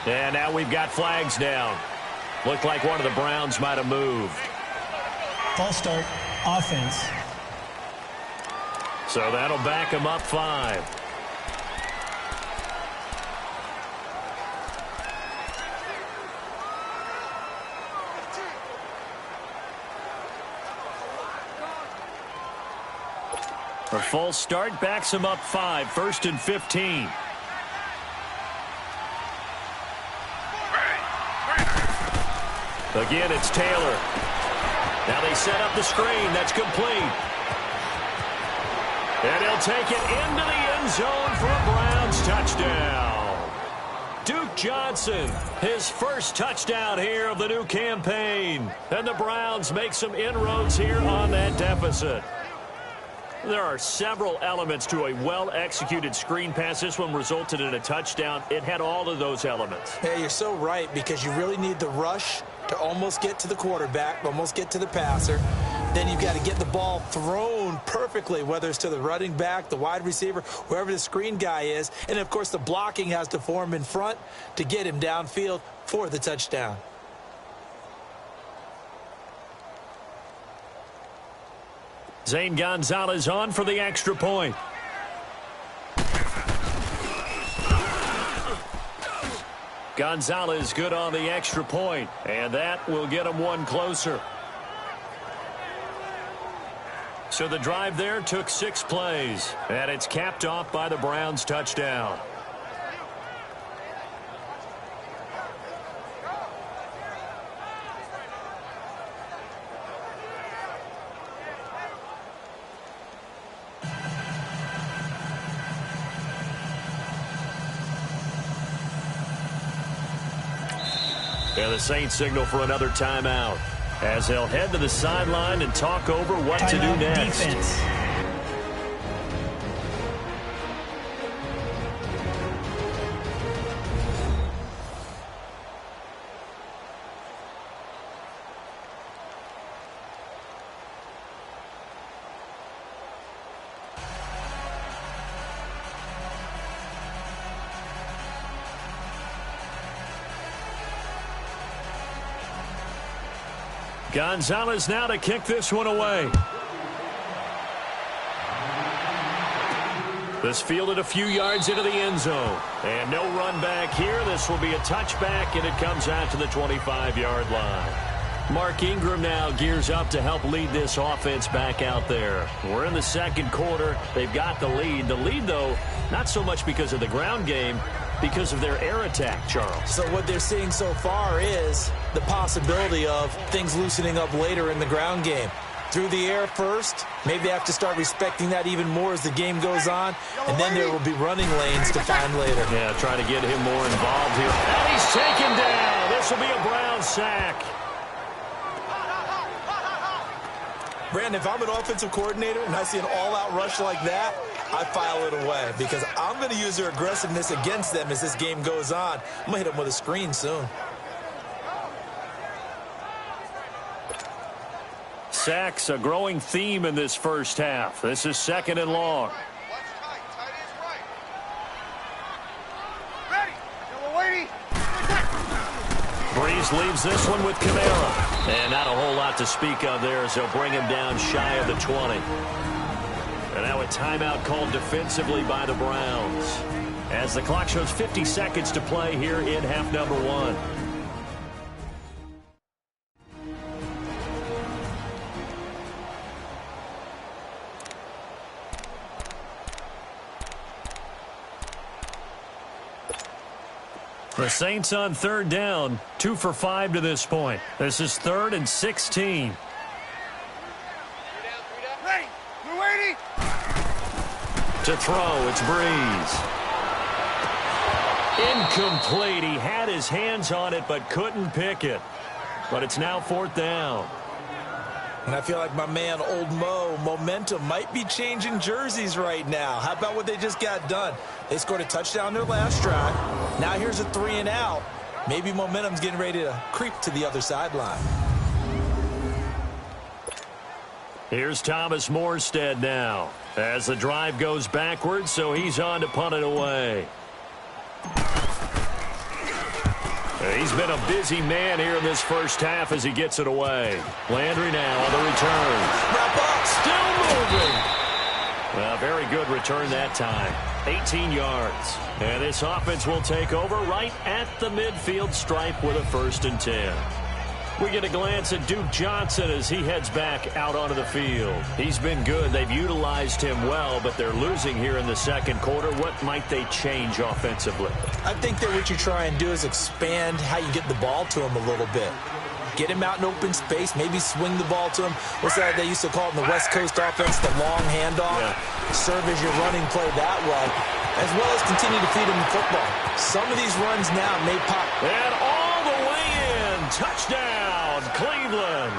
And now we've got flags down. Looked like one of the Browns might have moved. False start. Offense. So that'll back him up 5. A false start backs him up 5. 1st and 15. Again, it's Taylor. Now they set up the screen. That's complete. And he'll take it into the end zone for a Browns touchdown. Duke Johnson, his first touchdown here of the new campaign. And the Browns make some inroads here on that deficit. There are several elements to a well-executed screen pass. This one resulted in a touchdown. It had all of those elements. Yeah, you're so right, because you really need the rush to almost get to the quarterback, almost get to the passer. Then you've got to get the ball thrown perfectly, whether it's to the running back, the wide receiver, wherever the screen guy is. And, of course, the blocking has to form in front to get him downfield for the touchdown. Zane Gonzalez on for the extra point. Gonzalez good on the extra point, and that will get him one closer. So the drive there took 6 plays, and it's capped off by the Browns' touchdown. And the Saints signal for another timeout as they'll head to the sideline and talk over what to do next. Defense. Gonzalez now to kick this one away. This fielded a few yards into the end zone. And no run back here. This will be a touchback, and it comes out to the 25-yard line. Mark Ingram now gears up to help lead this offense back out there. We're in the second quarter. They've got the lead. The lead, though, not so much because of the ground game, because of their air attack, Charles. So what they're seeing so far is the possibility of things loosening up later in the ground game. Through the air first, maybe they have to start respecting that even more as the game goes on, and then there will be running lanes to find later. Yeah, trying to get him more involved here. And he's taken down. This will be a Brown sack. Brandon, if I'm an offensive coordinator and I see an all-out rush like that, I file it away, because I'm going to use their aggressiveness against them as this game goes on. I'm going to hit them with a screen soon. Sacks, a growing theme in this first half. This is second and long. Breeze leaves this one with Kamara. And not a whole lot to speak of there as they'll bring him down shy of the 20. And now a timeout called defensively by the Browns as the clock shows 50 seconds to play here in half number 1. The Saints on third down, 2 for 5 to this point. This is 3rd and 16. Ready. We're waiting. To throw, it's Breeze. Incomplete. He had his hands on it but couldn't pick it. But it's now 4th down. And I feel like my man, Old Mo, momentum might be changing jerseys right now. How about what they just got done? They scored a touchdown their last drive. Now here's a 3-and-out. Maybe momentum's getting ready to creep to the other sideline. Here's Thomas Morstead now as the drive goes backwards, so he's on to punt it away. He's been a busy man here in this first half as he gets it away. Landry now on the return. Wrap up. Still moving. Well, very good return that time. 18 yards. And this offense will take over right at the midfield stripe with a 1st and 10. We get a glance at Duke Johnson as he heads back out onto the field. He's been good. They've utilized him well, but they're losing here in the second quarter. What might they change offensively? I think that what you try and do is expand how you get the ball to him a little bit. Get him out in open space, maybe swing the ball to him. What's that they used to call it in the West Coast offense, the long handoff? Yeah. Serve as your running play that way, as well as continue to feed him the football. Some of these runs now may pop. And all the way in. Touchdown, Cleveland.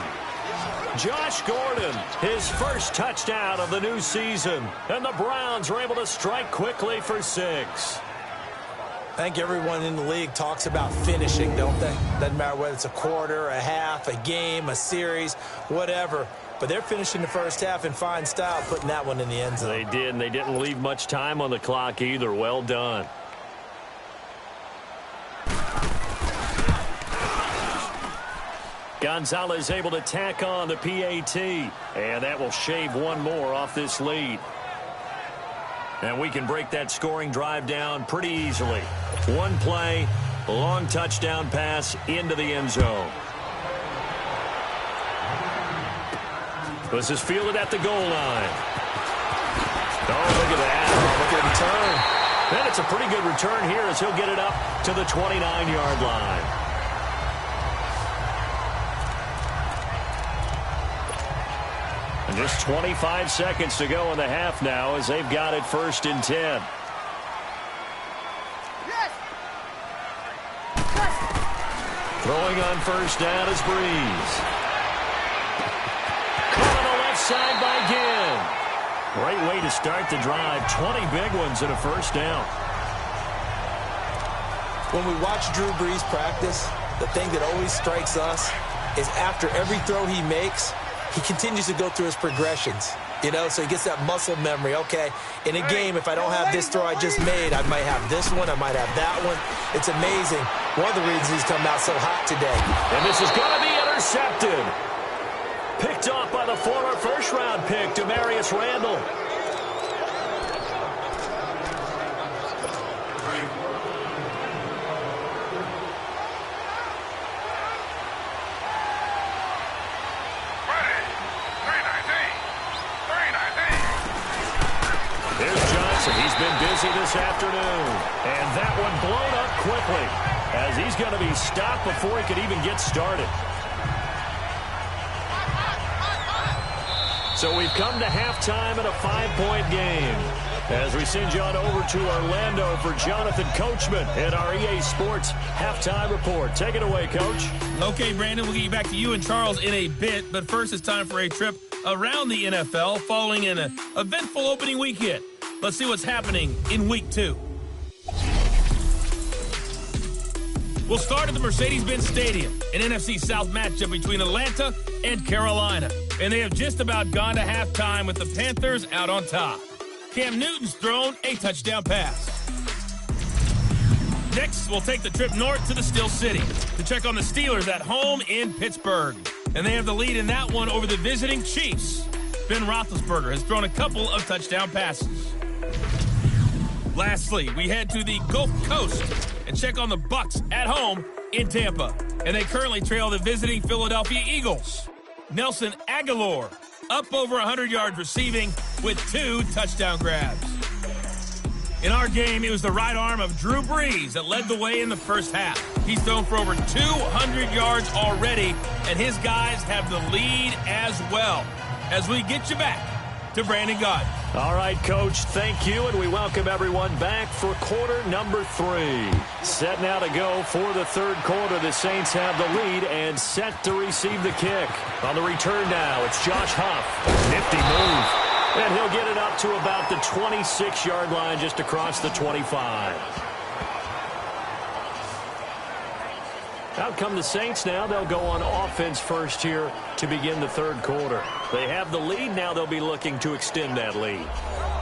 Josh Gordon, his first touchdown of the new season. And the Browns are able to strike quickly for 6. I think everyone in the league talks about finishing, don't they? Doesn't matter whether it's a quarter, a half, a game, a series, whatever. But they're finishing the first half in fine style, putting that one in the end zone. They did, and they didn't leave much time on the clock either. Well done. Gonzalez able to tack on the PAT, and that will shave one more off this lead. And we can break that scoring drive down pretty easily. One play, long touchdown pass into the end zone. This is fielded at the goal line. Oh, look at that. Oh, look at the return. And it's a pretty good return here as he'll get it up to the 29-yard line. And just 25 seconds to go in the half now as they've got it 1st and 10. Yes. Throwing on 1st down is Breeze. Caught on the left side by Ginn. Great way to start the drive. 20 big ones and a 1st down. When we watch Drew Brees practice, the thing that always strikes us is after every throw he makes, he continues to go through his progressions, you know, so he gets that muscle memory. Okay, in a game, if I don't have this throw I just made, I might have this one, I might have that one. It's amazing. One of the reasons he's come out so hot today. And this is going to be intercepted. Picked off by the former first-round pick, Demarius Randall. He's been busy this afternoon. And that one blown up quickly as he's going to be stopped before he could even get started. So we've come to halftime in a 5-point game as we send you on over to Orlando for Jonathan Coachman in our EA Sports Halftime Report. Take it away, Coach. Okay, Brandon, we'll get you back to you and Charles in a bit, but first it's time for a trip around the NFL following an eventful opening weekend. Let's see what's happening in Week 2. We'll start at the Mercedes-Benz Stadium, an NFC South matchup between Atlanta and Carolina. And they have just about gone to halftime with the Panthers out on top. Cam Newton's thrown a touchdown pass. Next, we'll take the trip north to the Steel City to check on the Steelers at home in Pittsburgh. And they have the lead in that one over the visiting Chiefs. Ben Roethlisberger has thrown a couple of touchdown passes. Lastly, we head to the Gulf Coast and check on the Bucs at home in Tampa. And they currently trail the visiting Philadelphia Eagles. Nelson Aguilar up over 100 yards receiving with 2 touchdown grabs. In our game, it was the right arm of Drew Brees that led the way in the first half. He's thrown for over 200 yards already, and his guys have the lead as well. As we get you back to Brandon Gaudin. All right, Coach, thank you, and we welcome everyone back for quarter number 3. Set now to go for the third quarter. The Saints have the lead and set to receive the kick. On the return now, it's Josh Huff. Nifty move. And he'll get it up to about the 26-yard line, just across the 25. Out come the Saints now. They'll go on offense first here to begin the third quarter. They have the lead. Now they'll be looking to extend that lead.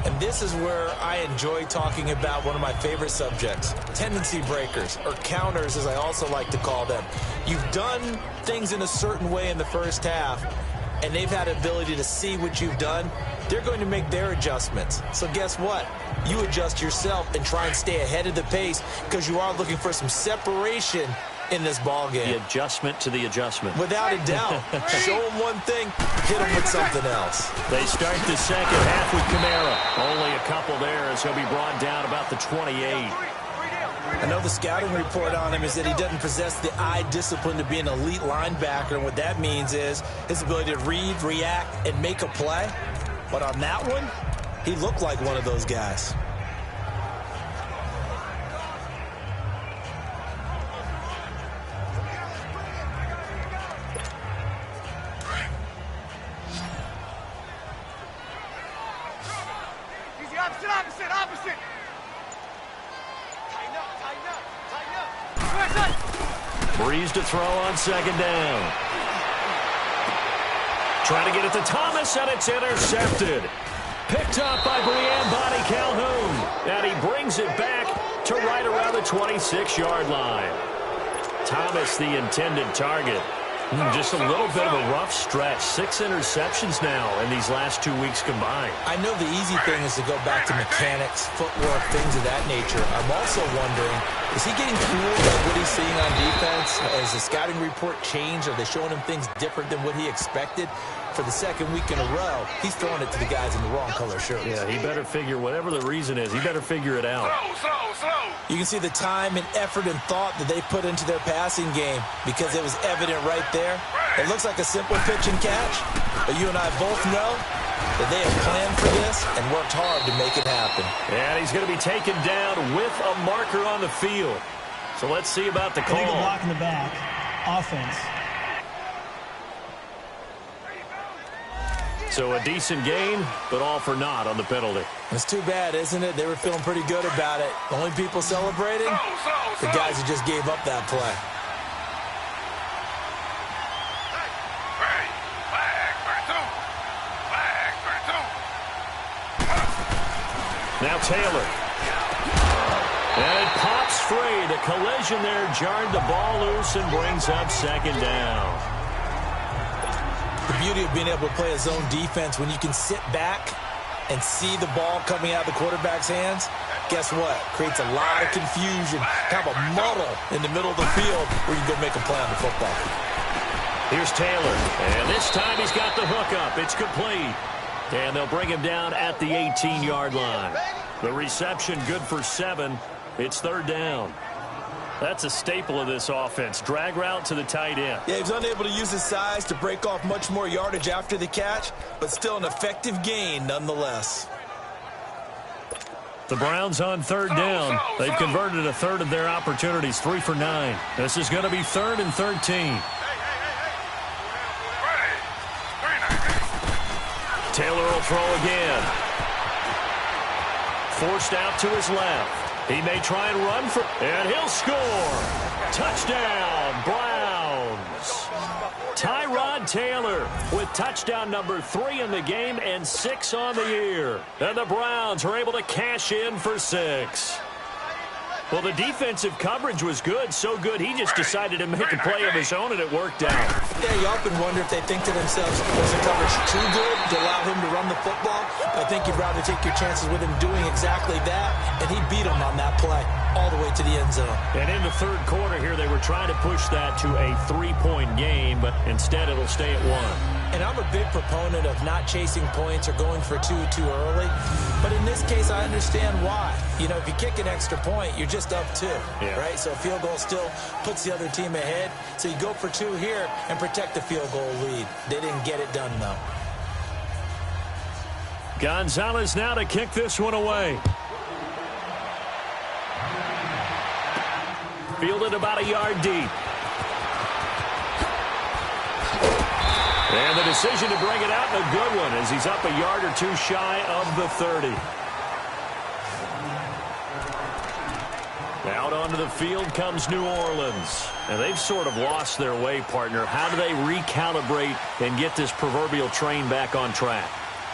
And this is where I enjoy talking about one of my favorite subjects, tendency breakers, or counters as I also like to call them. You've done things in a certain way in the first half, and they've had the ability to see what you've done. They're going to make their adjustments. So guess what? You adjust yourself and try and stay ahead of the pace because you are looking for some separation in this ball game. The adjustment to the adjustment. Without a doubt. Show them one thing, hit them with something else. They start the second half with Kamara. Only a couple there as he'll be brought down about the 28. I know the scouting report on him is that he doesn't possess the eye discipline to be an elite linebacker, and what that means is his ability to read, react, and make a play. But on that one, he looked like one of those guys. Opposite. Tighten up. Breeze to throw on second down. Trying to get it to Thomas, and it's intercepted. Picked up by Breanne Bonnie Calhoun. And he brings it back to right around the 26-yard line. Thomas, the intended target. Just a little bit of a rough stretch. 6 interceptions now in these last 2 weeks combined. I know the easy thing is to go back to mechanics, footwork, things of that nature. I'm also wondering, is he getting fooled by what he's seeing on defense? Has the scouting report changed? Are they showing him things different than what he expected? For the second week in a row, he's throwing it to the guys in the wrong color shirts. Yeah, he better figure, whatever the reason is, he better figure it out. Slow. You can see the time and effort and thought that they put into their passing game because it was evident right there. It looks like a simple pitch and catch, but you and I both know that they have planned for this and worked hard to make it happen. And he's going to be taken down with a marker on the field. So let's see about the call. Illegal block in the back. Offense. So a decent gain, but all for naught on the penalty. It's too bad, isn't it? They were feeling pretty good about it. The only people celebrating, the guys who just gave up that play. Now Taylor. And it pops free. The collision there jarred the ball loose and brings up second down. The beauty of being able to play a zone defense when you can sit back and see the ball coming out of the quarterback's hands, guess what? Creates a lot of confusion, kind of a muddle in the middle of the field where you can go make a play on the football. Here's Taylor, and this time he's got the hook up. It's complete. And they'll bring him down at the 18-yard line. The reception good for 7. It's third down. That's a staple of this offense. Drag route to the tight end. Yeah, he was unable to use his size to break off much more yardage after the catch, but still an effective gain nonetheless. The Browns on third down. They've converted a third of their opportunities, 3 for 9. This is going to be 3rd and 13. Taylor will throw again. Forced out to his left. He may try and run for, and he'll score. Touchdown, Browns. Tyrod Taylor with touchdown number 3 in the game and 6 on the year. And the Browns are able to cash in for 6. Well, the defensive coverage was good, so good he just decided to make a play of his own, and it worked out. Yeah, you often wonder if they think to themselves, was the coverage too good to allow him to run the football? I think you'd rather take your chances with him doing exactly that, and he beat him on that play all the way to the end zone. And in the third quarter here, they were trying to push that to a 3-point game, but instead it'll stay at 1. And I'm a big proponent of not chasing points or going for 2 too early. But in this case, I understand why. You know, if you kick an extra point, you're just up 2, right? So a field goal still puts the other team ahead. So you go for 2 here and protect the field goal lead. They didn't get it done, though. Gonzalez now to kick this one away. Fielded about a yard deep. And the decision to bring it out, and a good one, as he's up a yard or 2 shy of the 30. Out onto the field comes New Orleans. And they've sort of lost their way, partner. How do they recalibrate and get this proverbial train back on track?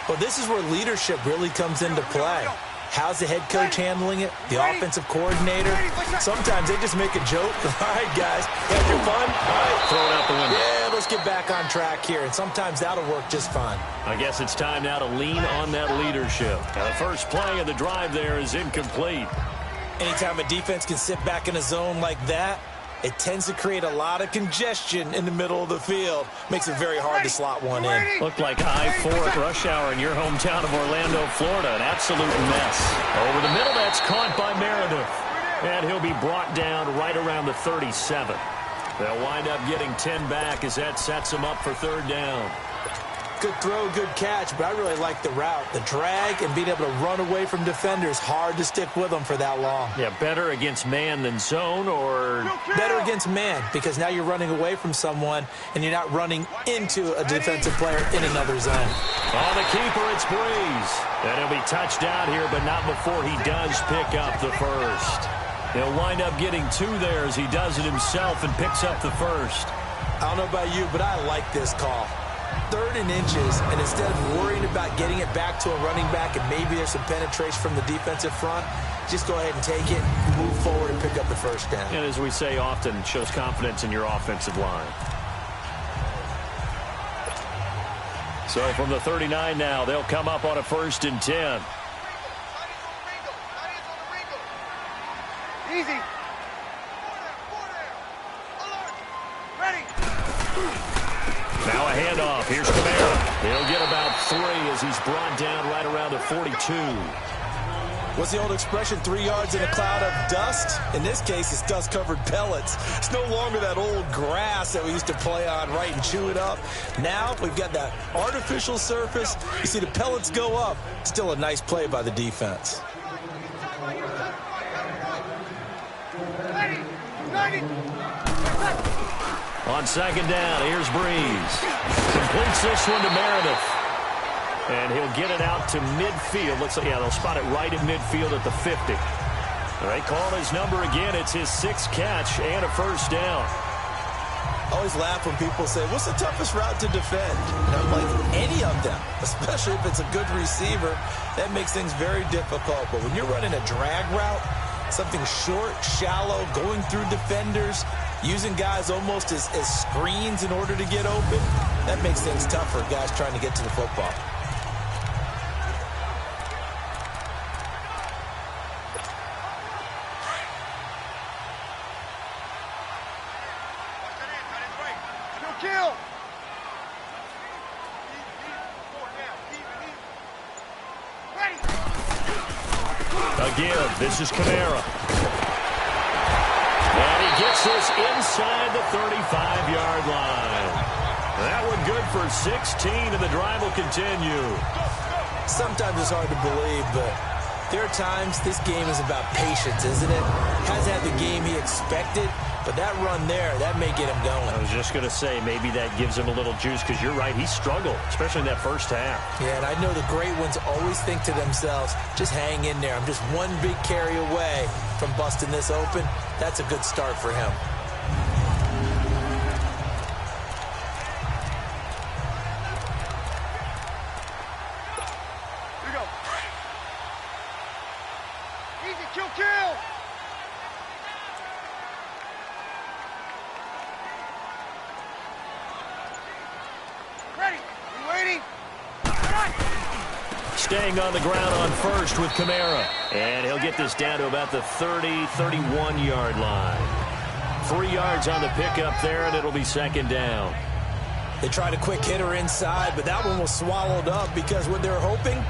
Well, this is where leadership really comes into play. How's the head coach handling it? The offensive coordinator? Sometimes they just make a joke. All right, guys, have your fun? All right. Throw it out the window. Yeah, let's get back on track here. And sometimes that'll work just fine. I guess it's time now to lean on that leadership. Now, the first play of the drive there is incomplete. Anytime a defense can sit back in a zone like that, it tends to create a lot of congestion in the middle of the field. Makes it very hard to slot one in. Looked like I-4 at rush hour in your hometown of Orlando, Florida. An absolute mess. Over the middle, that's caught by Meredith. And he'll be brought down right around the 37. They'll wind up getting 10 back as that sets them up for third down. Good throw, good catch, but I really like the route. The drag and being able to run away from defenders, hard to stick with them for that long. Yeah, better against man than zone, or better against man, because now you're running away from someone and you're not running into a defensive player in another zone. On the keeper, it's Breeze. And he'll be touched out here, but not before he does pick up the first. He'll wind up getting 2 there as he does it himself and picks up the first. I don't know about you, but I like this call. 3rd and inches, and instead of worrying about getting it back to a running back and maybe there's some penetration from the defensive front, just go ahead and take it, move forward, and pick up the first down. And as we say often, shows confidence in your offensive line. So from the 39 now, they'll come up on a 1st and 10. Easy. Ready. Now a handoff. Here's Kamara. He'll get about 3 as he's brought down right around the 42. What's the old expression, 3 yards in a cloud of dust? In this case, it's dust-covered pellets. It's no longer that old grass that we used to play on, right, and chew it up. Now we've got that artificial surface. You see the pellets go up. Still a nice play by the defense. On 2nd down, here's Breeze. Completes this one to Meredith. And he'll get it out to midfield. Looks like, yeah, they'll spot it right at midfield at the 50. They call his number again. It's his 6th catch and a first down. I always laugh when people say, what's the toughest route to defend? And I'm like, any of them, especially if it's a good receiver. That makes things very difficult. But when you're running a drag route, something short, shallow, going through defenders, using guys almost as screens in order to get open, that makes things tough for guys trying to get to the football. Kill. Again, this is Kamara. And he gets this inside the 35-yard line. That one good for 16, and the drive will continue. Sometimes it's hard to believe, but there are times this game is about patience, isn't it? Hasn't had the game he expected, but that run there, that may get him going. I was just going to say, maybe that gives him a little juice, because you're right, he struggled, especially in that first half. Yeah, and I know the great ones always think to themselves, just hang in there. I'm just one big carry away from busting this open. That's a good start for him. Here we go. Easy, kill. Ready. You waiting? Staying on the ground on 1st with Kamara. And he'll get this down to about the 30-31-yard line. 3 yards on the pickup there, and it'll be 2nd down. They tried a quick hitter inside, but that one was swallowed up because what they're hoping,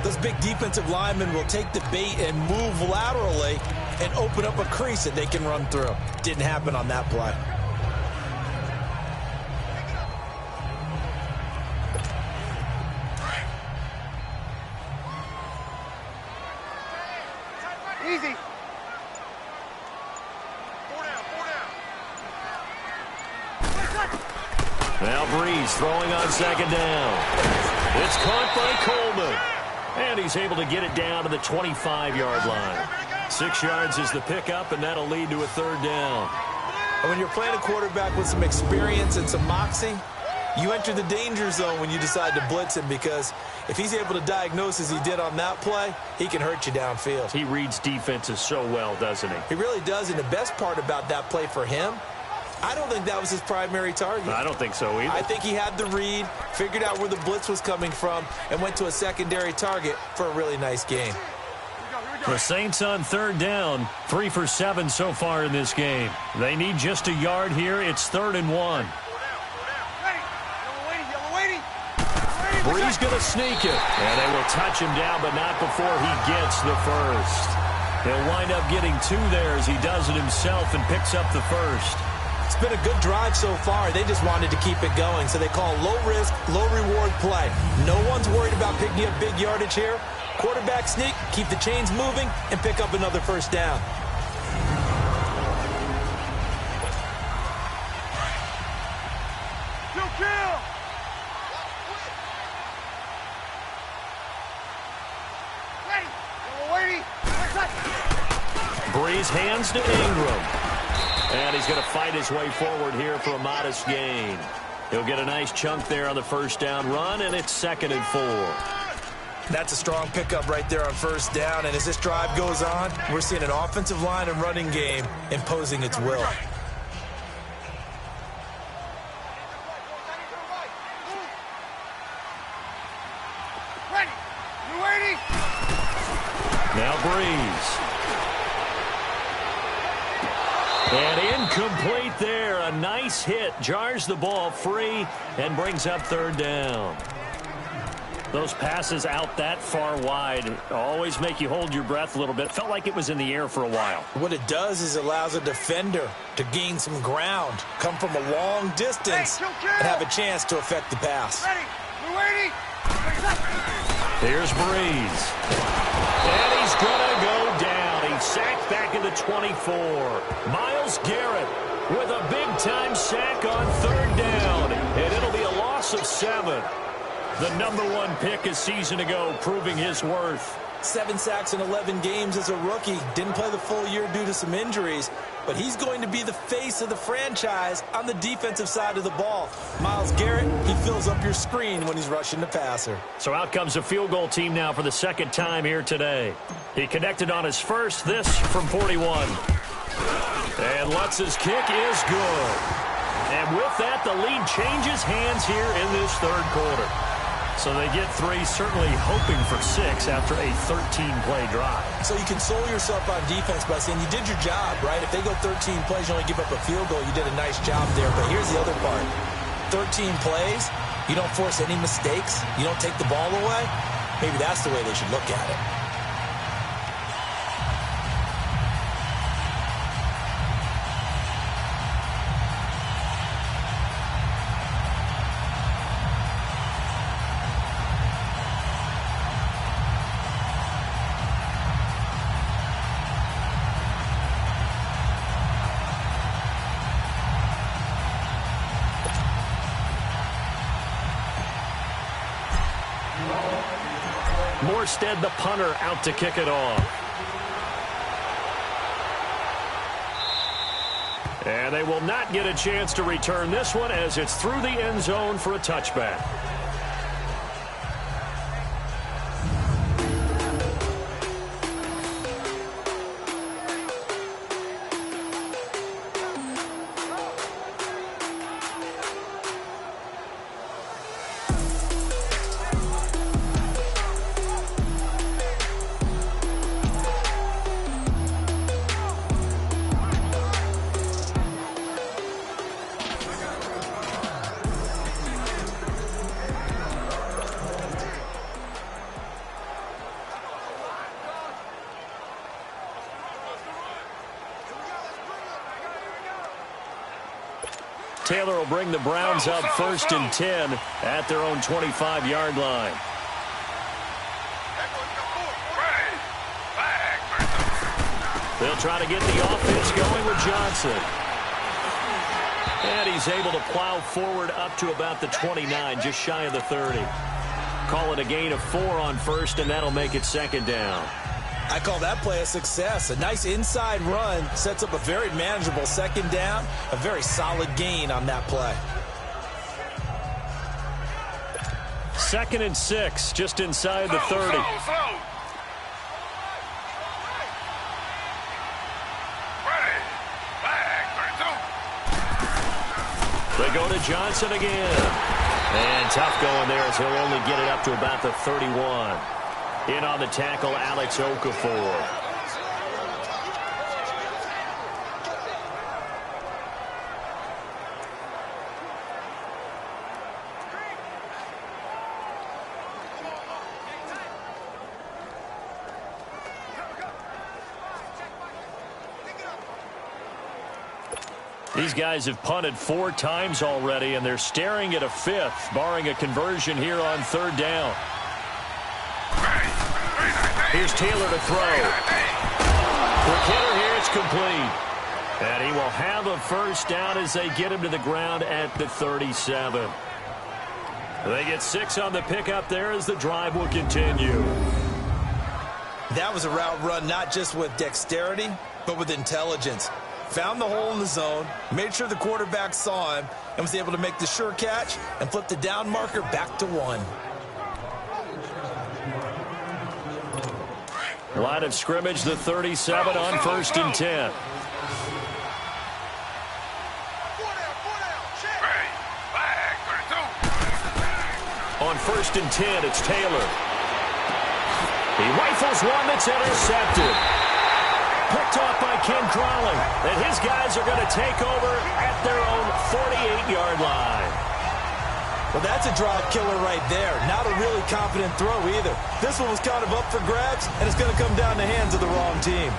those big defensive linemen will take the bait and move laterally and open up a crease that they can run through. Didn't happen on that play. Easy. 4 down. Now Breeze throwing on 2nd down. It's caught by Coleman. And he's able to get it down to the 25-yard line. 6 yards is the pickup, and that'll lead to a 3rd down. And when you're playing a quarterback with some experience and some moxie, you enter the danger zone when you decide to blitz him, because if he's able to diagnose as he did on that play, he can hurt you downfield. He reads defenses so well, doesn't he? He really does, and the best part about that play for him, I don't think that was his primary target. I don't think so either. I think he had the read, figured out where the blitz was coming from, and went to a secondary target for a really nice gain. The Saints on 3rd down, 3 for 7 so far in this game. They need just a yard here. It's 3rd and 1. Breeze going to sneak it, and they will touch him down, but not before he gets the first. He'll wind up getting 2 there as he does it himself and picks up the first. It's been a good drive so far. They just wanted to keep it going, so they call low-risk, low-reward play. No one's worried about picking up big yardage here. Quarterback sneak, keep the chains moving, and pick up another first down. Breeze hands to Ingram. And he's going to fight his way forward here for a modest gain. He'll get a nice chunk there on the first down run, and it's 2nd and 4. That's a strong pickup right there on first down, and as this drive goes on, we're seeing an offensive line and running game imposing its will. Now Breeze. And incomplete there. A nice hit. Jars the ball free and brings up 3rd down. Those passes out that far wide always make you hold your breath a little bit. Felt like it was in the air for a while. What it does is it allows a defender to gain some ground, come from a long distance, and have a chance to affect the pass. Here's Breeze. And he's going to go down. He's sacked back in the 24. Myles Garrett with a big-time sack on 3rd down. And it'll be a loss of 7. The #1 pick a season ago, proving his worth. 7 sacks in 11 games as a rookie. Didn't play the full year due to some injuries, but he's going to be the face of the franchise on the defensive side of the ball. Myles Garrett, he fills up your screen when he's rushing the passer. So out comes a field goal team now for the 2nd time here today. He connected on his first, this from 41. And Lutz's kick is good. And with that, the lead changes hands here in this 3rd quarter. So they get 3, certainly hoping for 6 after a 13-play drive. So you console yourself on defense by saying you did your job, right? If they go 13 plays, you only give up a field goal, you did a nice job there. But here's the other part. 13 plays, you don't force any mistakes, you don't take the ball away. Maybe that's the way they should look at it. Morstead, the punter, out to kick it off. And they will not get a chance to return this one as it's through the end zone for a touchback. Taylor will bring the Browns up 1st and 10 at their own 25-yard line. They'll try to get the offense going with Johnson. And he's able to plow forward up to about the 29, just shy of the 30. Call it a gain of 4 on 1st, and that'll make it 2nd down. I call that play a success. A nice inside run sets up a very manageable 2nd down. A very solid gain on that play. 2nd and 6, just inside the 30. They go to Johnson again. And tough going there as he'll only get it up to about the 31. In on the tackle, Alex Okafor. These guys have punted 4 times already, and they're staring at a 5th, barring a conversion here on 3rd down. Here's Taylor to throw. Quick hitter here, it's complete. And he will have a 1st down as they get him to the ground at the 37. They get 6 on the pickup there as the drive will continue. That was a route run not just with dexterity, but with intelligence. Found the hole in the zone, made sure the quarterback saw him, and was able to make the sure catch and flip the down marker back to 1. Line of scrimmage, the 37 on 1st and 10. On 1st and 10, it's Taylor. He rifles one that's intercepted. Picked off by Ken Crawley. And his guys are going to take over at their own 48-yard line. Well, that's a drive killer right there. Not a really confident throw either. This one was kind of up for grabs, and it's going to come down the hands of the wrong team.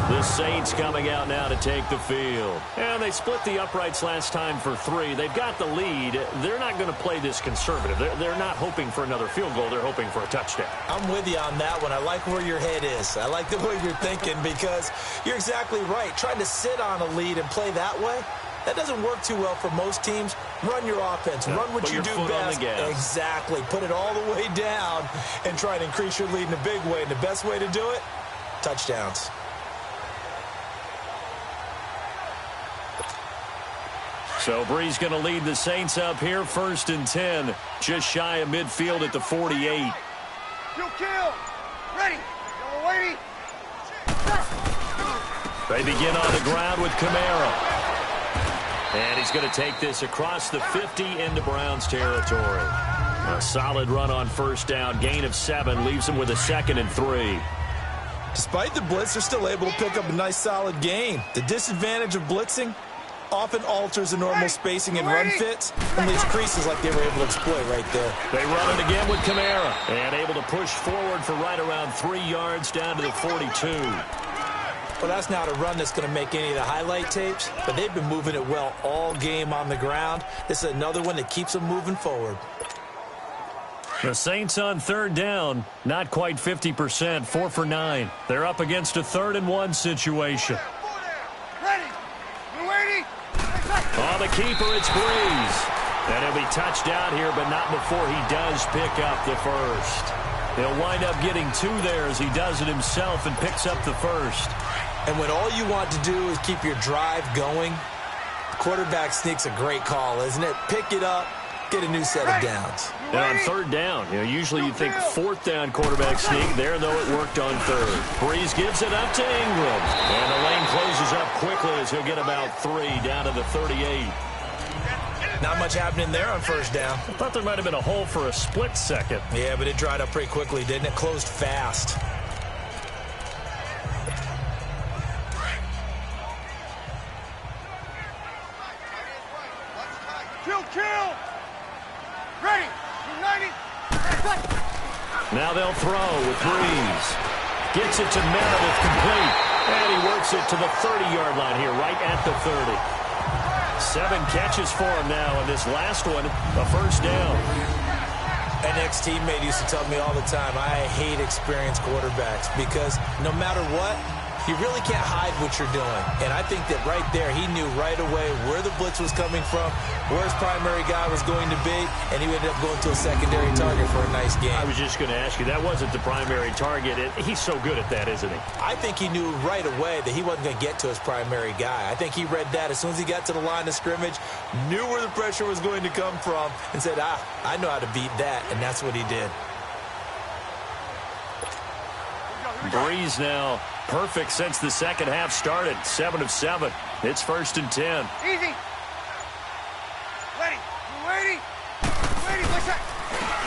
The Saints coming out now to take the field. And they split the uprights last time for 3. They've got the lead. They're not going to play this conservative. They're not hoping for another field goal. They're hoping for a touchdown. I'm with you on that one. I like where your head is. I like the way you're thinking because you're exactly right. Trying to sit on a lead and play that way, that doesn't work too well for most teams. Run your offense. Run what you do best. Exactly. Put it all the way down and try to increase your lead in a big way. And the best way to do it, touchdowns. So Brees going to lead the Saints up here, 1st and 10, just shy of midfield at the 48. Kill. Ready. Waiting. They begin on the ground with Kamara. And he's going to take this across the 50 into Browns territory. A solid run on 1st down, gain of 7, leaves him with a 2nd and 3. Despite the blitz, they're still able to pick up a nice solid gain. The disadvantage of blitzing often alters the normal spacing and run fits and leaves creases like they were able to exploit right there. They run it again with Kamara and able to push forward for right around 3 yards down to the 42. Well, that's not a run that's going to make any of the highlight tapes, but they've been moving it well all game on the ground. This is another one that keeps them moving forward. The Saints on 3rd down, not quite 50%, 4 for 9. They're up against a 3rd and 1 situation. On the keeper, it's Brees. And he'll be touched down here, but not before he does pick up the 1st. He'll wind up getting 2 there as he does it himself and picks up the 1st. And when all you want to do is keep your drive going, quarterback sneak's a great call, isn't it? Pick it up, get a new set of downs. And on 3rd down, usually you think 4th down quarterback sneak. There, though, it worked on 3rd. Brees gives it up to Ingram. And the lane closes up quickly as he'll get about 3 down to the 38. Not much happening there on 1st down. I thought there might have been a hole for a split second. Yeah, but it dried up pretty quickly, didn't it? Closed fast. Kill. Ready. United. Now they'll throw with Brees. Gets it to Meredith complete. And he works it to the 30-yard line here, right at the 30. 7 catches for him now, and this last one, a 1st down. An ex-teammate used to tell me all the time, I hate experienced quarterbacks because no matter what, you really can't hide what you're doing. And I think that right there, he knew right away where the blitz was coming from, where his primary guy was going to be, and he ended up going to a secondary target for a nice game. I was just going to ask you, that wasn't the primary target. He's so good at that, isn't he? I think he knew right away that he wasn't going to get to his primary guy. I think he read that as soon as he got to the line of scrimmage, knew where the pressure was going to come from, and said, I know how to beat that, and that's what he did. Brees now perfect since the second half started. 7 of 7. It's 1st and 10. Easy. Ready.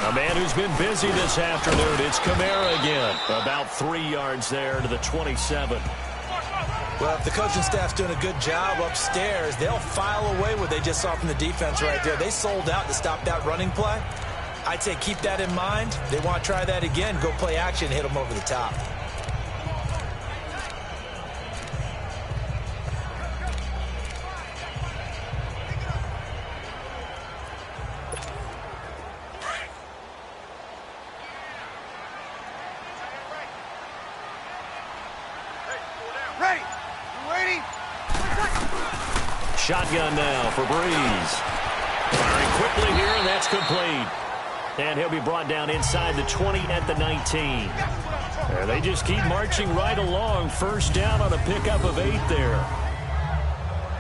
A man who's been busy this afternoon. It's Kamara again. About 3 yards there to the 27. Well, if the coaching staff's doing a good job upstairs, they'll file away what they just saw from the defense right there. They sold out to stop that running play. I'd say keep that in mind. They want to try that again. Go play action, hit them over the top. Ready. Waiting. Shotgun now for Breeze. Firing quickly here, and that's complete. And he'll be brought down inside the 20 at the 19. There, they just keep marching right along. First down on a pickup of 8 there.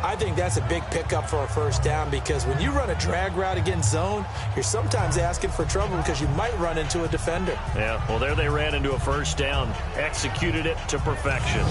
I think that's a big pickup for a first down because when you run a drag route against zone, you're sometimes asking for trouble because you might run into a defender. Yeah, well, there they ran into a first down. Executed it to perfection.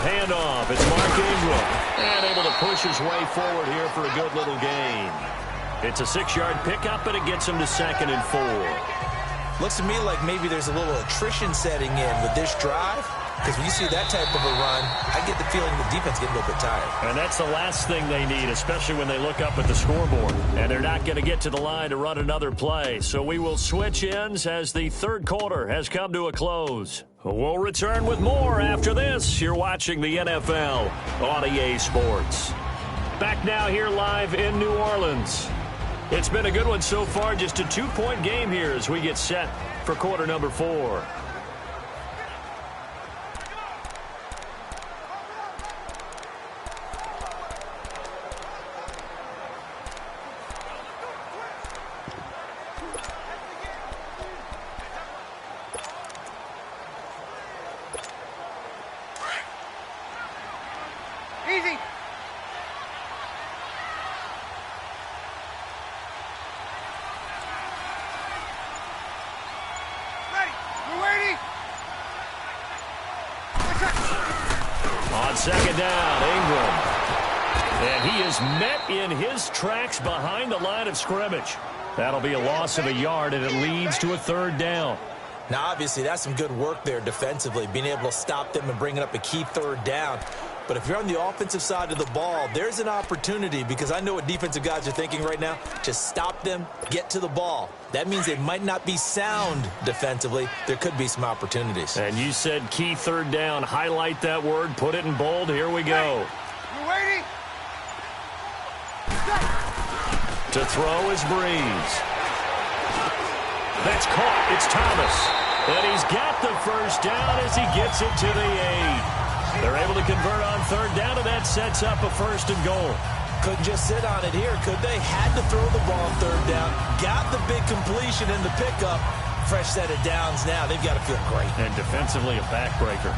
Handoff. It's Mark Ingram. And able to push his way forward here for a good little gain. It's a 6-yard pickup, and it gets him to 2nd and 4. Looks to me like maybe there's a little attrition setting in with this drive. Because when you see that type of a run, I get the feeling the defense getting a little bit tired. And that's the last thing they need, especially when they look up at the scoreboard. And they're not going to get to the line to run another play. So we will switch ends as the third quarter has come to a close. We'll return with more after this. You're watching the NFL on EA Sports. Back now here live in New Orleans. It's been a good one so far. Just a 2-point game here as we get set for quarter number 4. Easy. Ready. We're waiting. On second down, Ingram. And he is met in his tracks behind the line of scrimmage. That'll be a loss of a yard, and it leads to a 3rd down. Now, obviously, that's some good work there defensively, being able to stop them and bringing up a key 3rd down. But if you're on the offensive side of the ball, there's an opportunity because I know what defensive guys are thinking right now. Just stop them, get to the ball. That means they might not be sound defensively. There could be some opportunities. And you said key 3rd down. Highlight that word. Put it in bold. Here we go. We're waiting. To throw is Breeze. That's caught. It's Thomas. And he's got the first down as he gets it to the 8. They're able to convert on 3rd down, and that sets up a 1st and goal. Couldn't just sit on it here, could they? Had to throw the ball 3rd down. Got the big completion in the pickup. Fresh set of downs now. They've got to feel great. And defensively, a backbreaker.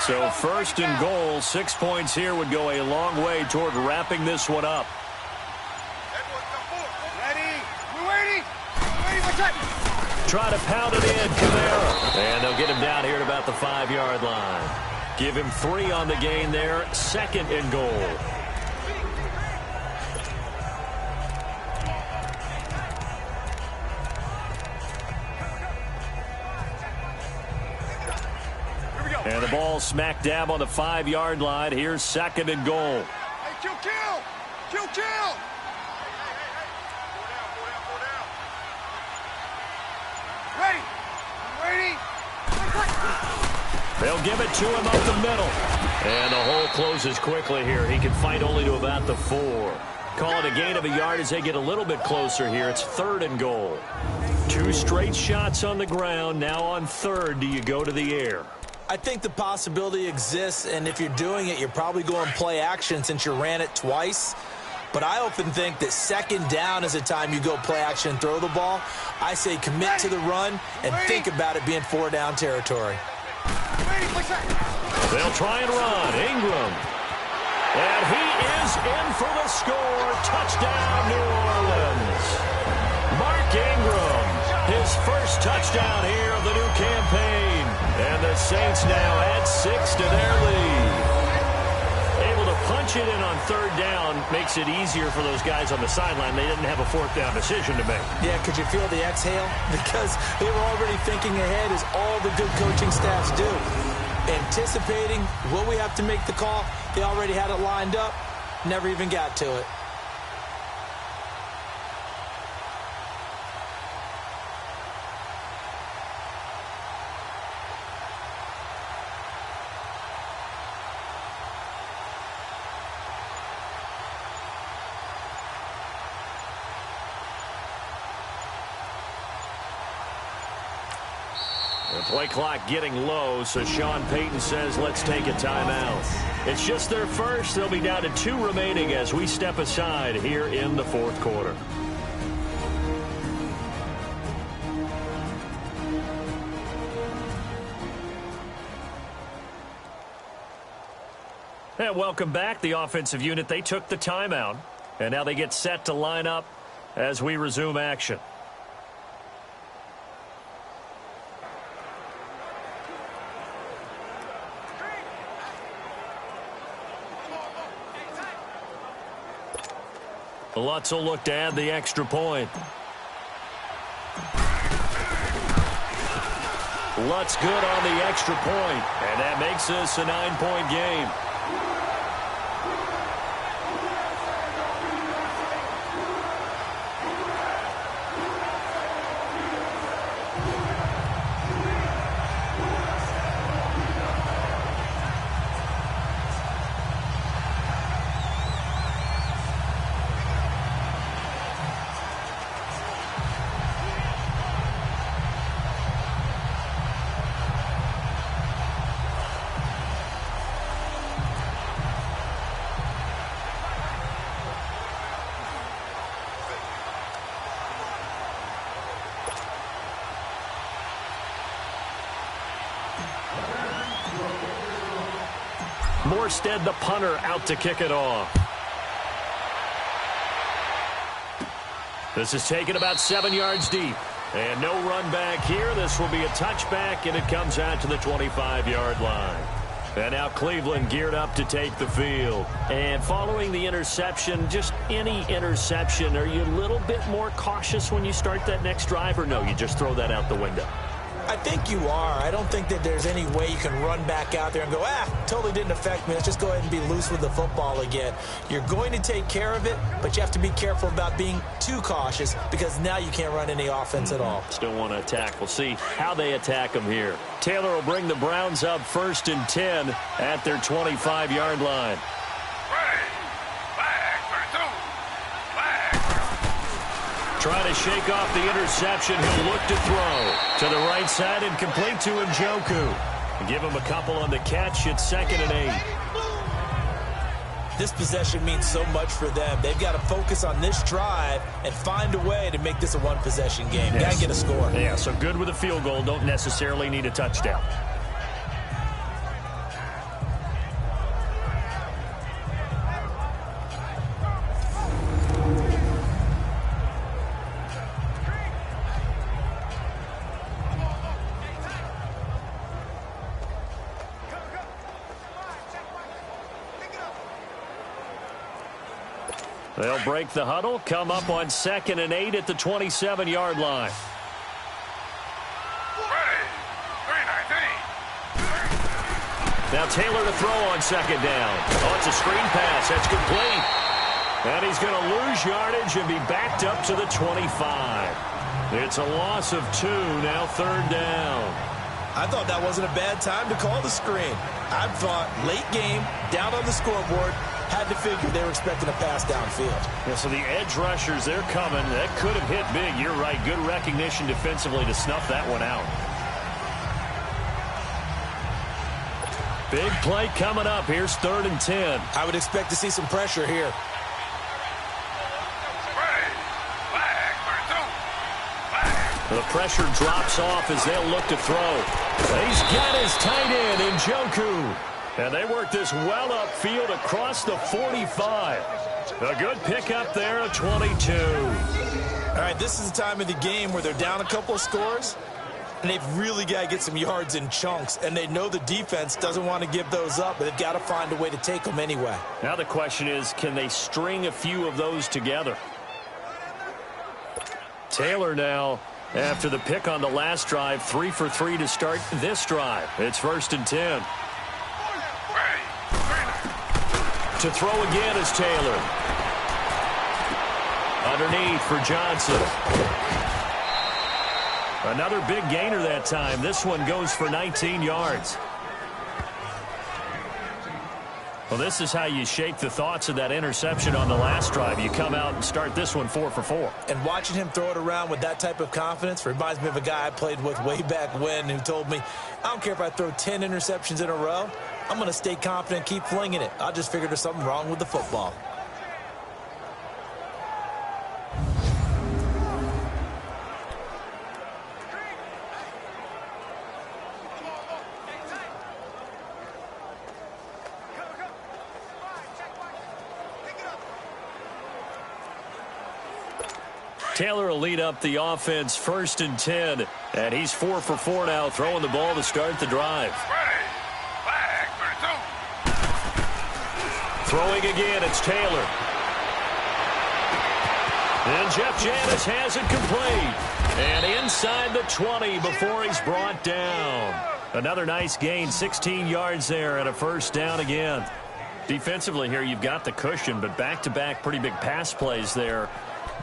So 1st and goal, 6 points here would go a long way toward wrapping this one up. Ready. We're waiting. Waiting for time. Try to pound it in, Kamara. And they'll get him down here at about the 5-yard line. Give him 3 on the gain there, 2nd and goal. And the ball smack dab on the 5-yard line. Here's 2nd and goal. Hey, kill. Ready. Waiting. They'll give it to him up the middle. And the hole closes quickly here. He can fight only to about the 4. Call it a gain of a yard as they get a little bit closer here. It's 3rd and goal. 2 straight shots on the ground. Now on 3rd, do you go to the air? I think the possibility exists, and if you're doing it, you're probably going play action since you ran it twice. But I often think that 2nd down is the time you go play action and throw the ball. I say commit to the run and think about it being 4 down territory. They'll try and run. Ingram. And he is in for the score. Touchdown, New Orleans. Mark Ingram, his first touchdown here of the new campaign. And the Saints now add 6 to their lead. Able to punch it in on 3rd down makes it easier for those guys on the sideline. They didn't have a 4th down decision to make. Yeah, could you feel the exhale? Because they were already thinking ahead, as all the good coaching staffs do. Anticipating, will we have to make the call? They already had it lined up, never even got to it. The play clock getting low, so Sean Payton says, let's take a timeout. It's just their first. They'll be down to 2 remaining as we step aside here in the 4th quarter. And welcome back. The offensive unit, they took the timeout, and now they get set to line up as we resume action. Lutz will look to add the extra point. Lutz good on the extra point, and that makes this a 9-point game. Morstead, the punter, out to kick it off. This is taken about 7 yards deep. And no run back here. This will be a touchback, and it comes out to the 25-yard line. And now Cleveland geared up to take the field. And following the interception, just any interception, are you a little bit more cautious when you start that next drive, or no, you just throw that out the window? I think you are. I don't think that there's any way you can run back out there and go, totally didn't affect me. Let's just go ahead and be loose with the football again. You're going to take care of it, but you have to be careful about being too cautious because now you can't run any offense at all. Still want to attack. We'll see how they attack them here. Taylor will bring the Browns up 1st and 10 at their 25-yard line. Trying to shake off the interception. He'll look to throw to the right side and complete to Njoku. Give him a couple on the catch. It's 2nd and 8. This possession means so much for them. They've got to focus on this drive and find a way to make this a one-possession game. Yes. Got to get a score. Yeah, so good with a field goal. Don't necessarily need a touchdown. They'll break the huddle, come up on 2nd and 8 at the 27-yard line. Now Taylor to throw on 2nd down. Oh, it's a screen pass. That's complete. And he's going to lose yardage and be backed up to the 25. It's a loss of 2, now 3rd down. I thought that wasn't a bad time to call the screen. I thought late game, down on the scoreboard, had to figure they were expecting a pass downfield. Yeah, so the edge rushers, they're coming. That could have hit big. You're right. Good recognition defensively to snuff that one out. Big play coming up. Here's 3rd and 10. I would expect to see some pressure here. The pressure drops off as they'll look to throw. He's got his tight end, Njoku. And they work this well upfield across the 45. A good pickup there at 22. All right, this is the time of the game where they're down a couple of scores, and they've really got to get some yards in chunks, and they know the defense doesn't want to give those up, but they've got to find a way to take them anyway. Now the question is, can they string a few of those together? Taylor now, after the pick on the last drive, 3 for 3 to start this drive. It's 1st and 10. To throw again is Taylor. Underneath for Johnson. Another big gainer that time. This one goes for 19 yards. Well, this is how you shake the thoughts of that interception on the last drive. You come out and start this one 4 for 4. And watching him throw it around with that type of confidence reminds me of a guy I played with way back when who told me, I don't care if I throw 10 interceptions in a row, I'm going to stay confident and keep flinging it. I just figured there's something wrong with the football. Taylor will lead up the offense 1st and 10. And he's 4 for 4 now, throwing the ball to start the drive. Throwing again, it's Taylor. And Jeff Janis has it complete. And inside the 20 before he's brought down. Another nice gain, 16 yards there and a 1st down again. Defensively here, you've got the cushion, but back-to-back pretty big pass plays there.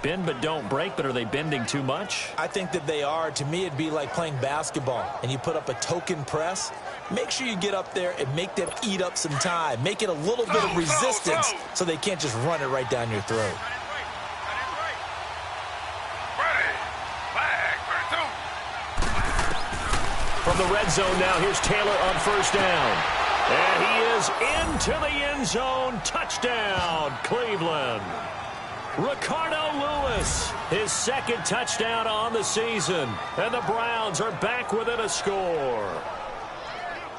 Bend but don't break, but are they bending too much? I think that they are. To me, it'd be like playing basketball, and you put up a token press. Make sure you get up there and make them eat up some time. Make it a little bit of resistance so they can't just run it right down your throat. From the red zone now, here's Taylor on 1st down. And he is into the end zone. Touchdown, Cleveland. Ricardo Lewis, his 2nd touchdown on the season. And the Browns are back within a score.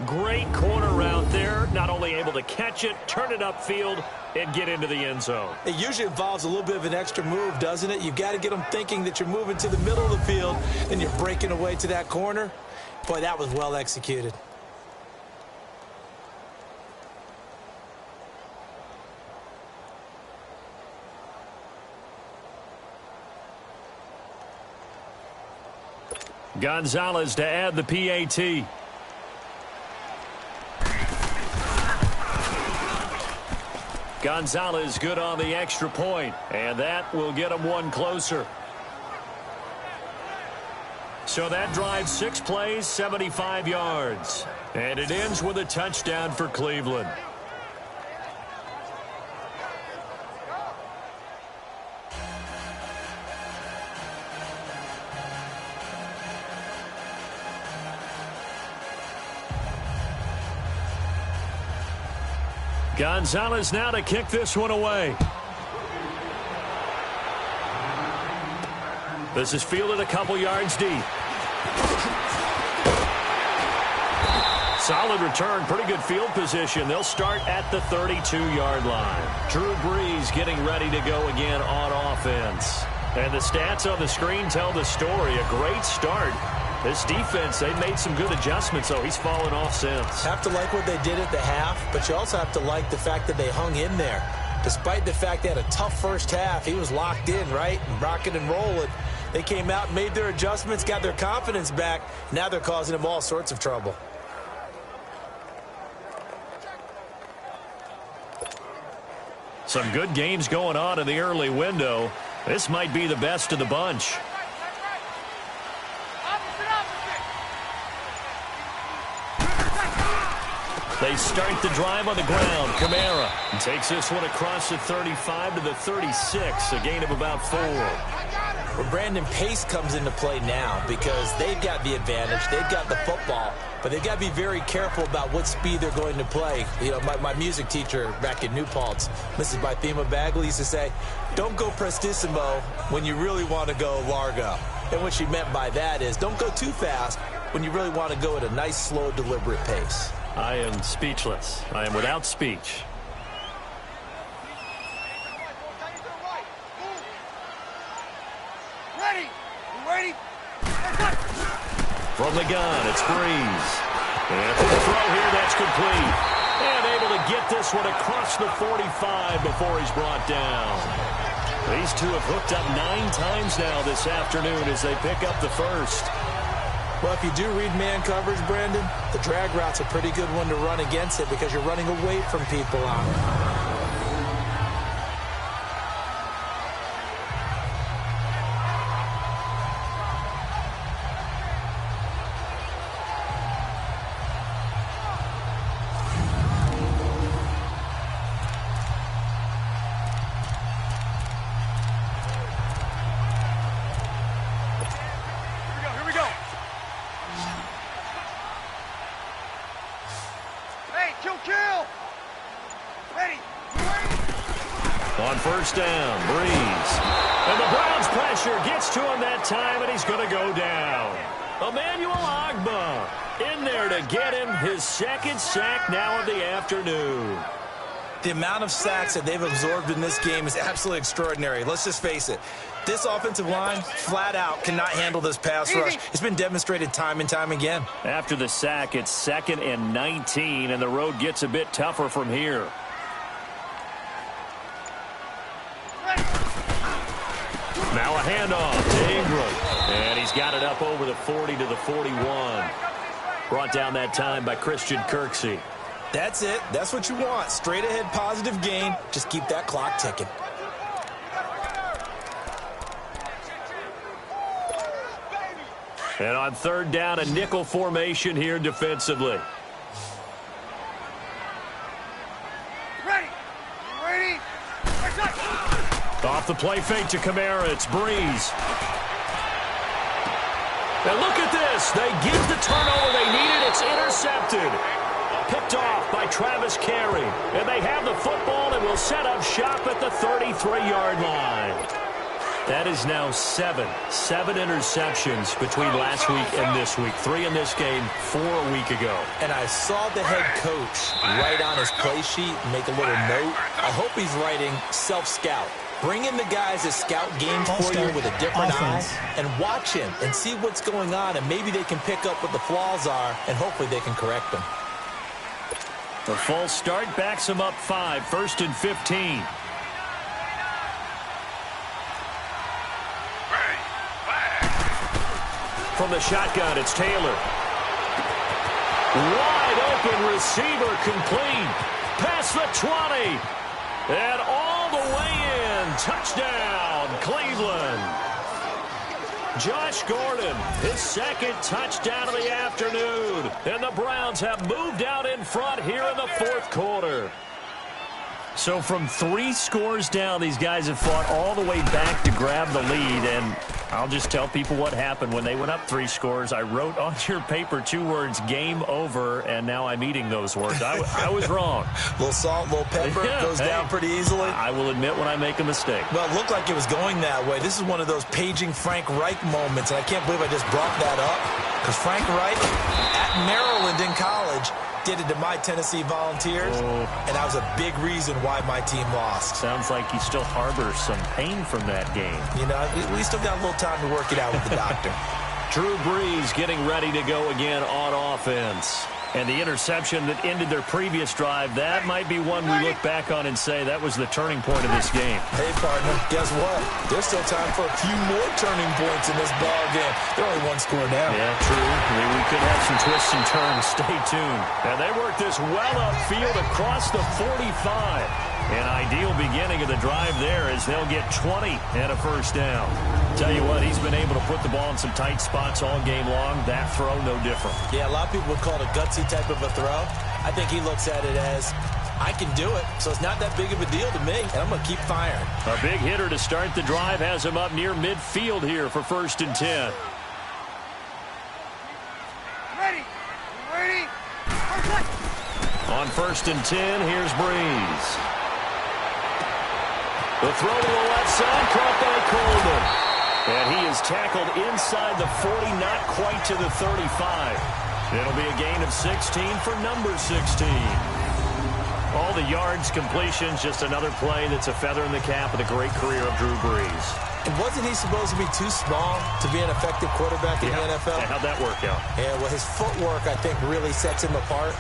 Great corner route there. Not only able to catch it, turn it upfield, and get into the end zone. It usually involves a little bit of an extra move, doesn't it? You've got to get them thinking that you're moving to the middle of the field, and you're breaking away to that corner. Boy, that was well executed. Gonzalez to add the PAT. Gonzalez good on the extra point, and that will get him one closer. So that drives 6 plays, 75 yards. And it ends with a touchdown for Cleveland. Gonzalez now to kick this one away. This is fielded a couple yards deep. Solid return, pretty good field position. They'll start at the 32-yard line. Drew Brees getting ready to go again on offense. And the stats on the screen tell the story. A great start. This defense, they've made some good adjustments, though. He's fallen off since. Have to like what they did at the half, but you also have to like the fact that they hung in there. Despite the fact they had a tough first half, he was locked in, right? And rocking and rolling. They came out and made their adjustments, got their confidence back. Now they're causing him all sorts of trouble. Some good games going on in the early window. This might be the best of the bunch. They start the drive on the ground. Kamara takes this one across the 35 to the 36, a gain of about 4. Well, Brandon, pace comes into play now because they've got the advantage. They've got the football, but they've got to be very careful about what speed they're going to play. You know, my music teacher back in New Paltz, Mrs. Bythema Bagley, used to say, don't go prestissimo when you really want to go largo. And what she meant by that is don't go too fast when you really want to go at a nice, slow, deliberate pace. I am speechless. I am without speech. From the gun, it's Breeze. And for the throw here, that's complete. And able to get this one across the 45 before he's brought down. These two have hooked up 9 times now this afternoon as they pick up the first. Well, if you do read man coverage, Brandon, the drag route's a pretty good one to run against it because you're running away from people on it. On first down, Breeze. And the Browns pressure gets to him that time, and he's going to go down. Emmanuel Ogbah in there to get him his second sack now of the afternoon. The amount of sacks that they've absorbed in this game is absolutely extraordinary. Let's just face it. This offensive line, flat out, cannot handle this pass rush. It's been demonstrated time and time again. After the sack, it's 2nd and 19, and the road gets a bit tougher from here. Now a handoff to Ingram. And he's got it up over the 40 to the 41. Brought down that time by Christian Kirksey. That's it. That's what you want. Straight ahead positive gain. Just keep that clock ticking. And on third down, a nickel formation here defensively. Off the play fake to Kamara, it's Breeze. And look at this. They get the turnover they needed. It's intercepted. Picked off by Travis Carey. And they have the football and will set up shop at the 33-yard line. That is now 7 interceptions between last week and this week. 3 in this game, 4 a week ago. And I saw the head coach write on his play sheet, make a little note. I hope he's writing self-scout. Bring in the guys that scout games for you with a different eye and watch him and see what's going on, and maybe they can pick up what the flaws are, and hopefully they can correct them. The false start backs him up 5, 1st and 15. From the shotgun, it's Taylor. Wide open receiver complete. Past the 20. And all the way in. Touchdown, Cleveland. Josh Gordon, his second touchdown of the afternoon. And the Browns have moved out in front here in the 4th quarter. So from 3 scores down, these guys have fought all the way back to grab the lead. And I'll just tell people what happened when they went up 3 scores. I wrote on your paper 2 words, game over, and now I'm eating those words. I was wrong. A little salt, a little pepper, goes down pretty easily. I will admit when I make a mistake. Well, it looked like it was going that way. This is one of those paging Frank Reich moments, and I can't believe I just brought that up. Because Frank Reich, at Maryland in college, did it to my Tennessee Volunteers, and that was a big reason why my team lost. Sounds like you still harbor some pain from that game. You know, we still got a little time to work it out with the doctor. Drew Brees getting ready to go again on offense. And the interception that ended their previous drive, that might be one we look back on and say that was the turning point of this game. Hey, partner, guess what? There's still time for a few more turning points in this ball game. They're only 1 score down. Yeah, true. We could have some twists and turns. Stay tuned. And they work this well upfield across the 45. An ideal beginning of the drive there as they'll get 20 and a first down. Tell you what, he's been able to put the ball in some tight spots all game long. That throw, no different. Yeah, a lot of people would call it a gutsy type of a throw. I think he looks at it as, I can do it, so it's not that big of a deal to me, and I'm going to keep firing. A big hitter to start the drive has him up near midfield here for 1st and 10. Ready. Ready. On 1st and 10, here's Breeze. The throw to the left side, caught by Coleman. And he is tackled inside the 40, not quite to the 35. It'll be a gain of 16 for number 16. All the yards, completions, just another play that's a feather in the cap of the great career of Drew Brees. And wasn't he supposed to be too small to be an effective quarterback in the NFL? Yeah, how'd that work out? Yeah, well, his footwork, I think, really sets him apart.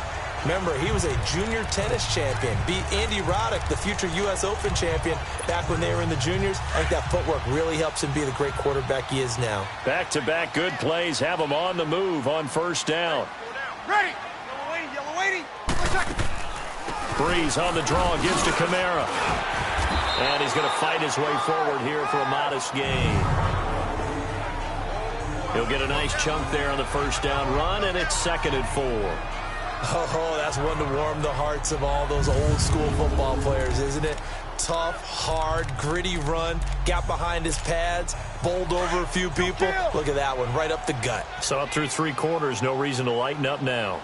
Remember, he was a junior tennis champion, beat Andy Roddick, the future U.S. Open champion, back when they were in the juniors. I think that footwork really helps him be the great quarterback he is now. Back-to-back good plays have him on the move on 1st down. Ready. Yellow waiting. Breeze on the draw, gives to Kamara. And he's going to fight his way forward here for a modest gain. He'll get a nice chunk there on the 1st down run, and it's 2nd and 4. Oh, that's one to warm the hearts of all those old-school football players, isn't it? Tough, hard, gritty run, got behind his pads, bowled over a few people. Look at that one, right up the gut. So up through 3 quarters, no reason to lighten up now.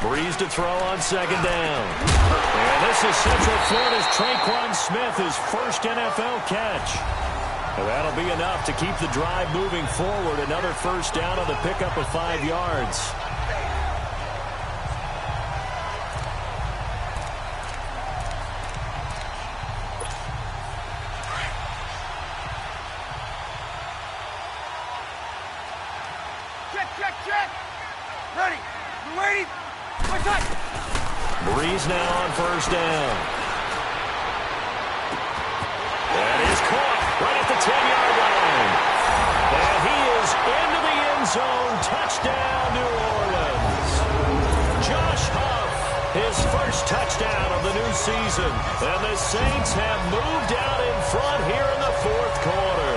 Breeze to throw on 2nd down. And this is Central Florida's Traquan Smith, his first NFL catch. And that'll be enough to keep the drive moving forward. Another 1st down on the pickup of 5 yards. Check. Ready. Waiting. Breeze now on 1st down. That is caught right at the 10-yard line. And he is into the end zone. Touchdown, New Orleans. Josh Huff, his first touchdown of the new season. And the Saints have moved out in front here in the 4th quarter.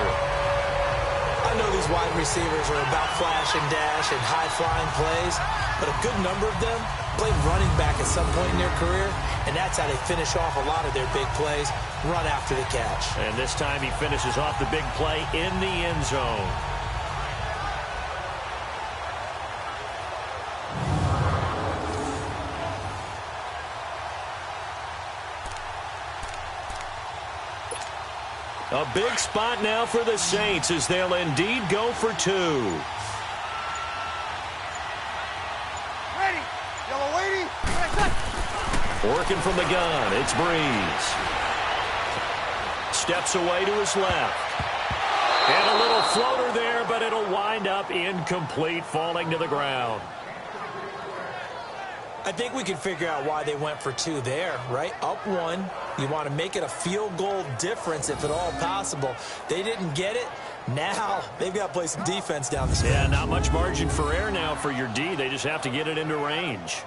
I know these wide receivers are about flash and dash and high-flying plays, but a good number of them played running back at some point in their career, and that's how they finish off a lot of their big plays, run after the catch. And this time he finishes off the big play in the end zone. A big spot now for the Saints as they'll indeed go for 2. Ready. Yellow waiting. Working from the gun, it's Breeze. Steps away to his left. And a little floater there, but it'll wind up incomplete, falling to the ground. I think we can figure out why they went for 2 there, right? Up 1. You want to make it a field goal difference if at all possible. They didn't get it. Now they've got to play some defense down the stretch. Yeah, not much margin for error now for your D. They just have to get it into range.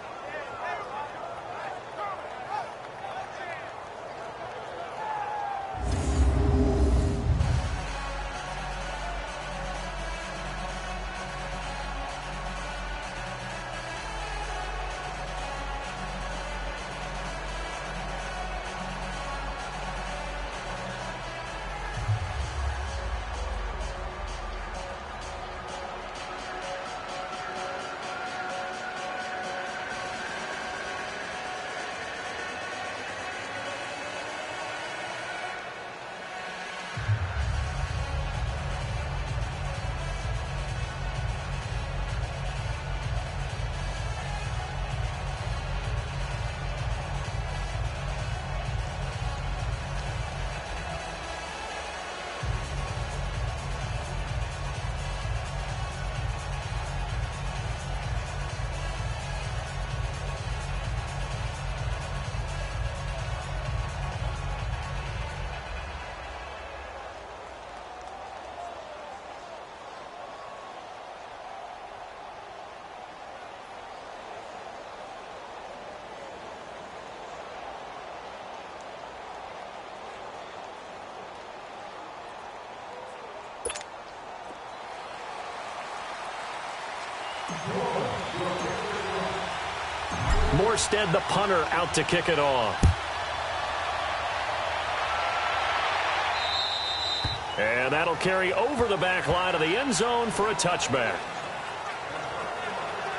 Morstead, the punter, out to kick it off. And that'll carry over the back line of the end zone for a touchback.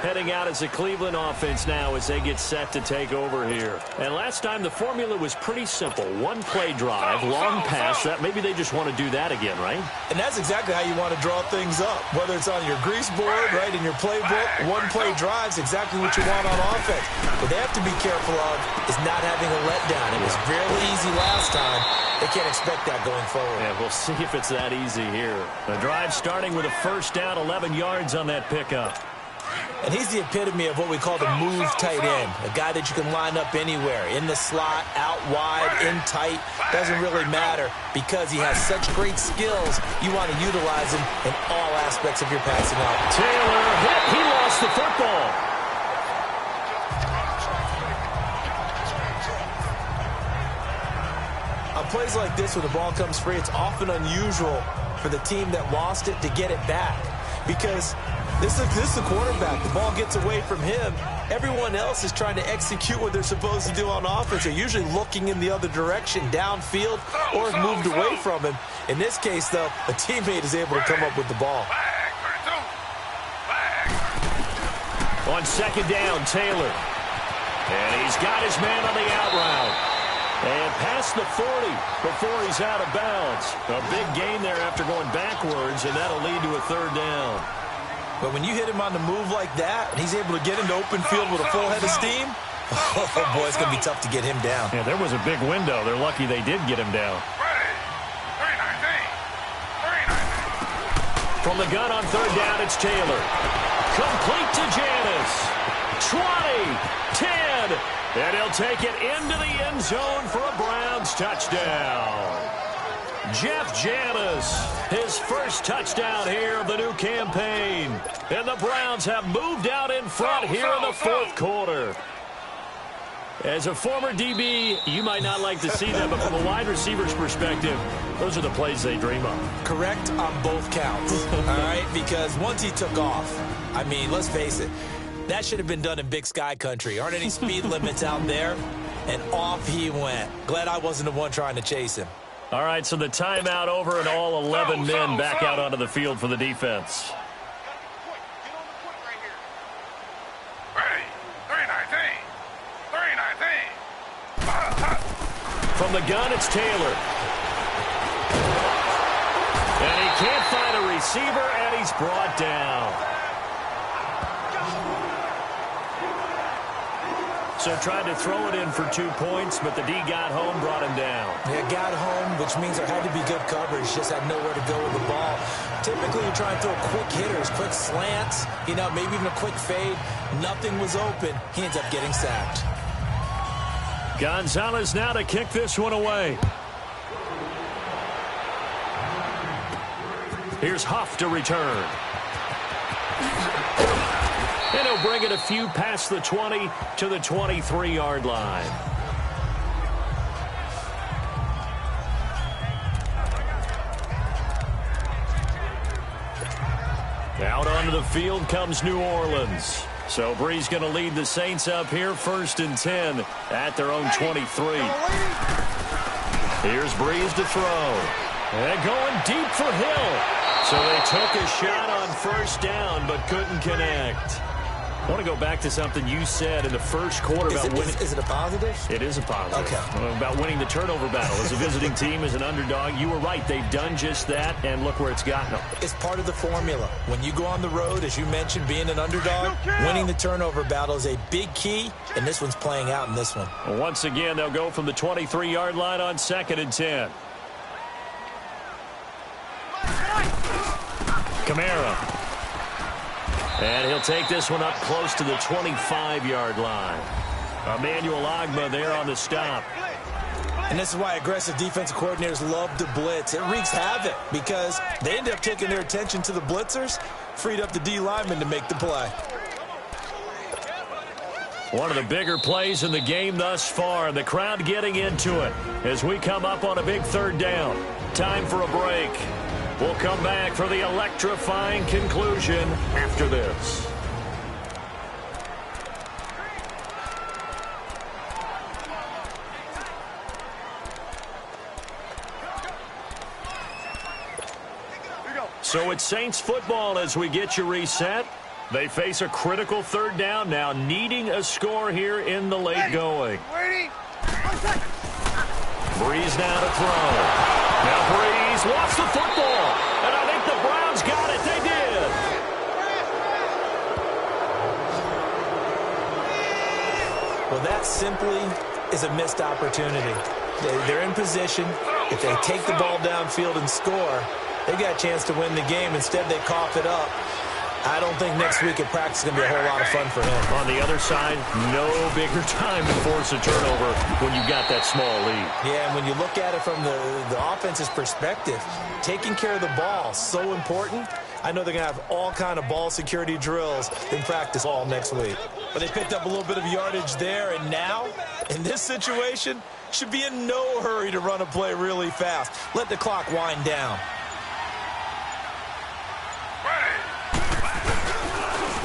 Heading out as the Cleveland offense now as they get set to take over here. And last time the formula was pretty simple. One play drive, long pass. That maybe they just want to do that again, right? And that's exactly how you want to draw things up. Whether it's on your grease board, right, in your playbook, one play drive's exactly what you want on offense. What they have to be careful of is not having a letdown. It was fairly easy last time. They can't expect that going forward. Yeah, we'll see if it's that easy here. The drive starting with a first down, 11 yards on that pickup. And he's the epitome of what we call the move tight end, a guy that you can line up anywhere, in the slot, out wide, in tight, doesn't really matter because he has such great skills. You want to utilize him in all aspects of your passing offense. Taylor hit. He lost the football. On plays like this, when the ball comes free, it's often unusual for the team that lost it to get it back because this is the quarterback. The ball gets away from him. Everyone else is trying to execute what they're supposed to do on offense. They're usually looking in the other direction, downfield, or has moved away from him. In this case, though, a teammate is able to come up with the ball. On second down, Taylor. And he's got his man on the out route. And past the 40 before he's out of bounds. A big gain there after going backwards, and that'll lead to a third down. But when you hit him on the move like that, and he's able to get into open field with a full head of steam, oh, boy, it's going to be tough to get him down. Yeah, there was a big window. They're lucky they did get him down. From the gun on third down, it's Taylor. Complete to Janis. 20, 10, and he'll take it into the end zone for a Browns touchdown. Jeff Janis, his first touchdown here of the new campaign. And the Browns have moved out in front here in the fourth quarter. As a former DB, you might not like to see that, but from a wide receiver's perspective, those are the plays they dream of. Correct on both counts, all right? Because once he took off, I mean, let's face it, that should have been done in Big Sky Country. Aren't any speed limits out there? And off he went. Glad I wasn't the one trying to chase him. All right, so the timeout over and all 11 men back out onto the field for the defense. Ready. 3-19. From the gun, it's Taylor. And he can't find a receiver, and he's brought down. So tried to throw it in for 2 points, but the D got home, brought him down. Yeah, got home, which means there had to be good coverage. Just had nowhere to go with the ball. Typically, you try and throw quick hitters, quick slants, you know, maybe even a quick fade. Nothing was open. He ends up getting sacked. Gonzalez now to kick this one away. Here's Huff to return. And he'll bring it a few past the 20 to the 23-yard line. Out onto the field comes New Orleans. So Brees going to lead the Saints up here, 1st and 10 at their own 23. Here's Brees to throw. And going deep for Hill. So they took a shot on first down but couldn't connect. I want to go back to something you said in the first quarter about winning. Is it a positive? It is a positive. Okay. About winning the turnover battle. As a visiting team, as an underdog, you were right. They've done just that, and look where it's gotten them. It's part of the formula. When you go on the road, as you mentioned, being an underdog, winning the turnover battle is a big key, and this one's playing out in this one. Once again, they'll go from the 23-yard line on 2nd and 10. Kamara. And he'll take this one up close to the 25-yard line. Emmanuel Ogbah there on the stop. And this is why aggressive defensive coordinators love to blitz. It wreaks havoc because they end up taking their attention to the blitzers, freed up the D lineman to make the play. One of the bigger plays in the game thus far. The crowd getting into it as we come up on a big 3rd down. Time for a break. We'll come back for the electrifying conclusion after this. So it's Saints football as we get you reset. They face a critical third down now, needing a score here in the late going. Breeze now to throw. Now Breeze wants the football. And I think the Browns got it. They did. Well, that simply is a missed opportunity. They're in position. If they take the ball downfield and score, they've got a chance to win the game. Instead, they cough it up. I don't think next week at practice is going to be a whole lot of fun for him. On the other side, no bigger time to force a turnover when you've got that small lead. Yeah, and when you look at it from the offense's perspective, taking care of the ball, so important. I know they're going to have all kind of ball security drills in practice all next week. But they picked up a little bit of yardage there, and now, in this situation, should be in no hurry to run a play really fast. Let the clock wind down.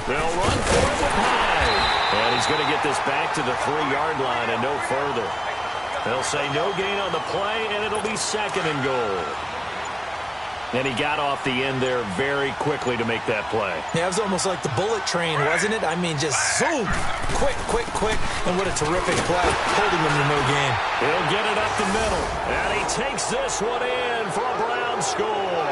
They'll run for it with Hyde. And he's going to get this back to the 3-yard line and no further. They'll say no gain on the play, and it'll be 2nd and goal. And he got off the end there very quickly to make that play. Yeah, it was almost like the bullet train, wasn't it? I mean, just zoom. Quick, quick, quick. And what a terrific play, holding him to no gain. He'll get it up the middle. And he takes this one in for a Brown score.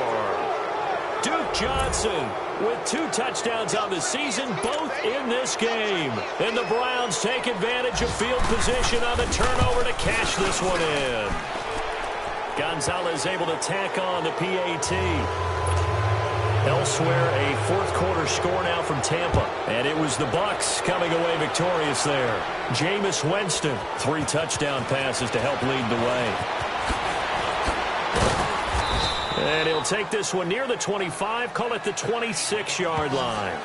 Duke Johnson with 2 touchdowns on the season, both in this game. And the Browns take advantage of field position on the turnover to cash this one in. Gonzalez able to tack on the PAT. Elsewhere, a 4th quarter score now from Tampa. And it was the Bucs coming away victorious there. Jameis Winston, 3 touchdown passes to help lead the way. And he'll take this one near the 25, call it the 26-yard line.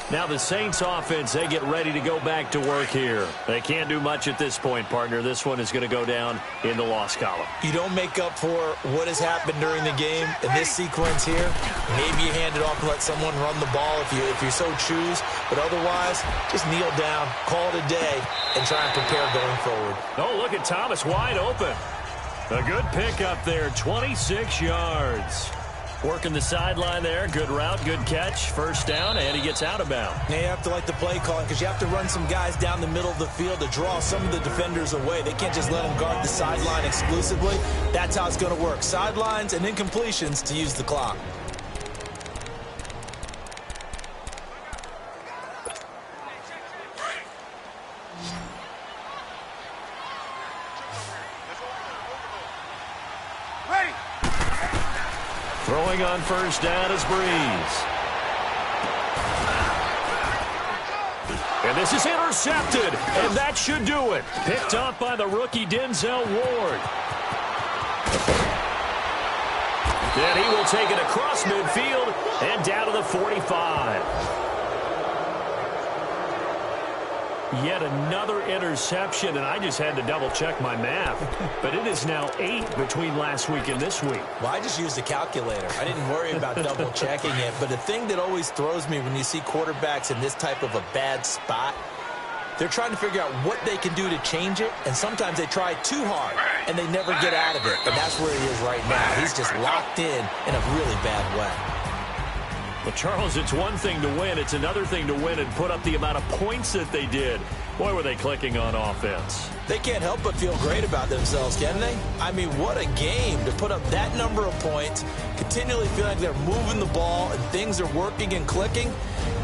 Now the Saints offense, they get ready to go back to work here. They can't do much at this point, partner. This one is going to go down in the loss column. You don't make up for what has happened during the game in this sequence here. Maybe you hand it off and let someone run the ball if you so choose. But otherwise, just kneel down, call it a day, and try and prepare going forward. Oh, look at Thomas wide open. A good pickup there, 26 yards. Working the sideline there. Good route, good catch. First down, and he gets out of bounds. Now you have to like the play calling because you have to run some guys down the middle of the field to draw some of the defenders away. They can't just let them guard the sideline exclusively. That's how it's going to work. Sidelines and incompletions to use the clock. Throwing on first down is Breeze. And this is intercepted, and that should do it. Picked up by the rookie Denzel Ward. And he will take it across midfield and down to the 45. Yet another interception, and I just had to double-check my math. But it is now 8 between last week and this week. Well, I just used a calculator. I didn't worry about double-checking it. But the thing that always throws me when you see quarterbacks in this type of a bad spot, they're trying to figure out what they can do to change it, and sometimes they try too hard, and they never get out of it. And that's where he is right now. He's just locked in a really bad way. Well, Charles, it's one thing to win. It's another thing to win and put up the amount of points that they did. Boy, were they clicking on offense. They can't help but feel great about themselves, can they? I mean, what a game to put up that number of points, continually feel like they're moving the ball and things are working and clicking.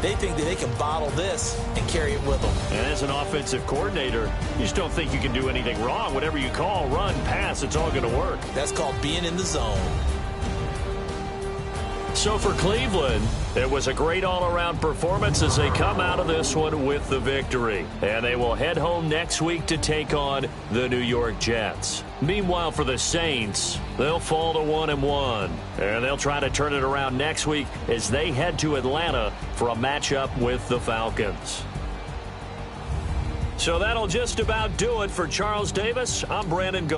They think that they can bottle this and carry it with them. And as an offensive coordinator, you just don't think you can do anything wrong. Whatever you call, run, pass, it's all going to work. That's called being in the zone. So for Cleveland, it was a great all-around performance as they come out of this one with the victory. And they will head home next week to take on the New York Jets. Meanwhile, for the Saints, they'll fall to 1-1. And they'll try to turn it around next week as they head to Atlanta for a matchup with the Falcons. So that'll just about do it for Charles Davis. I'm Brandon Go.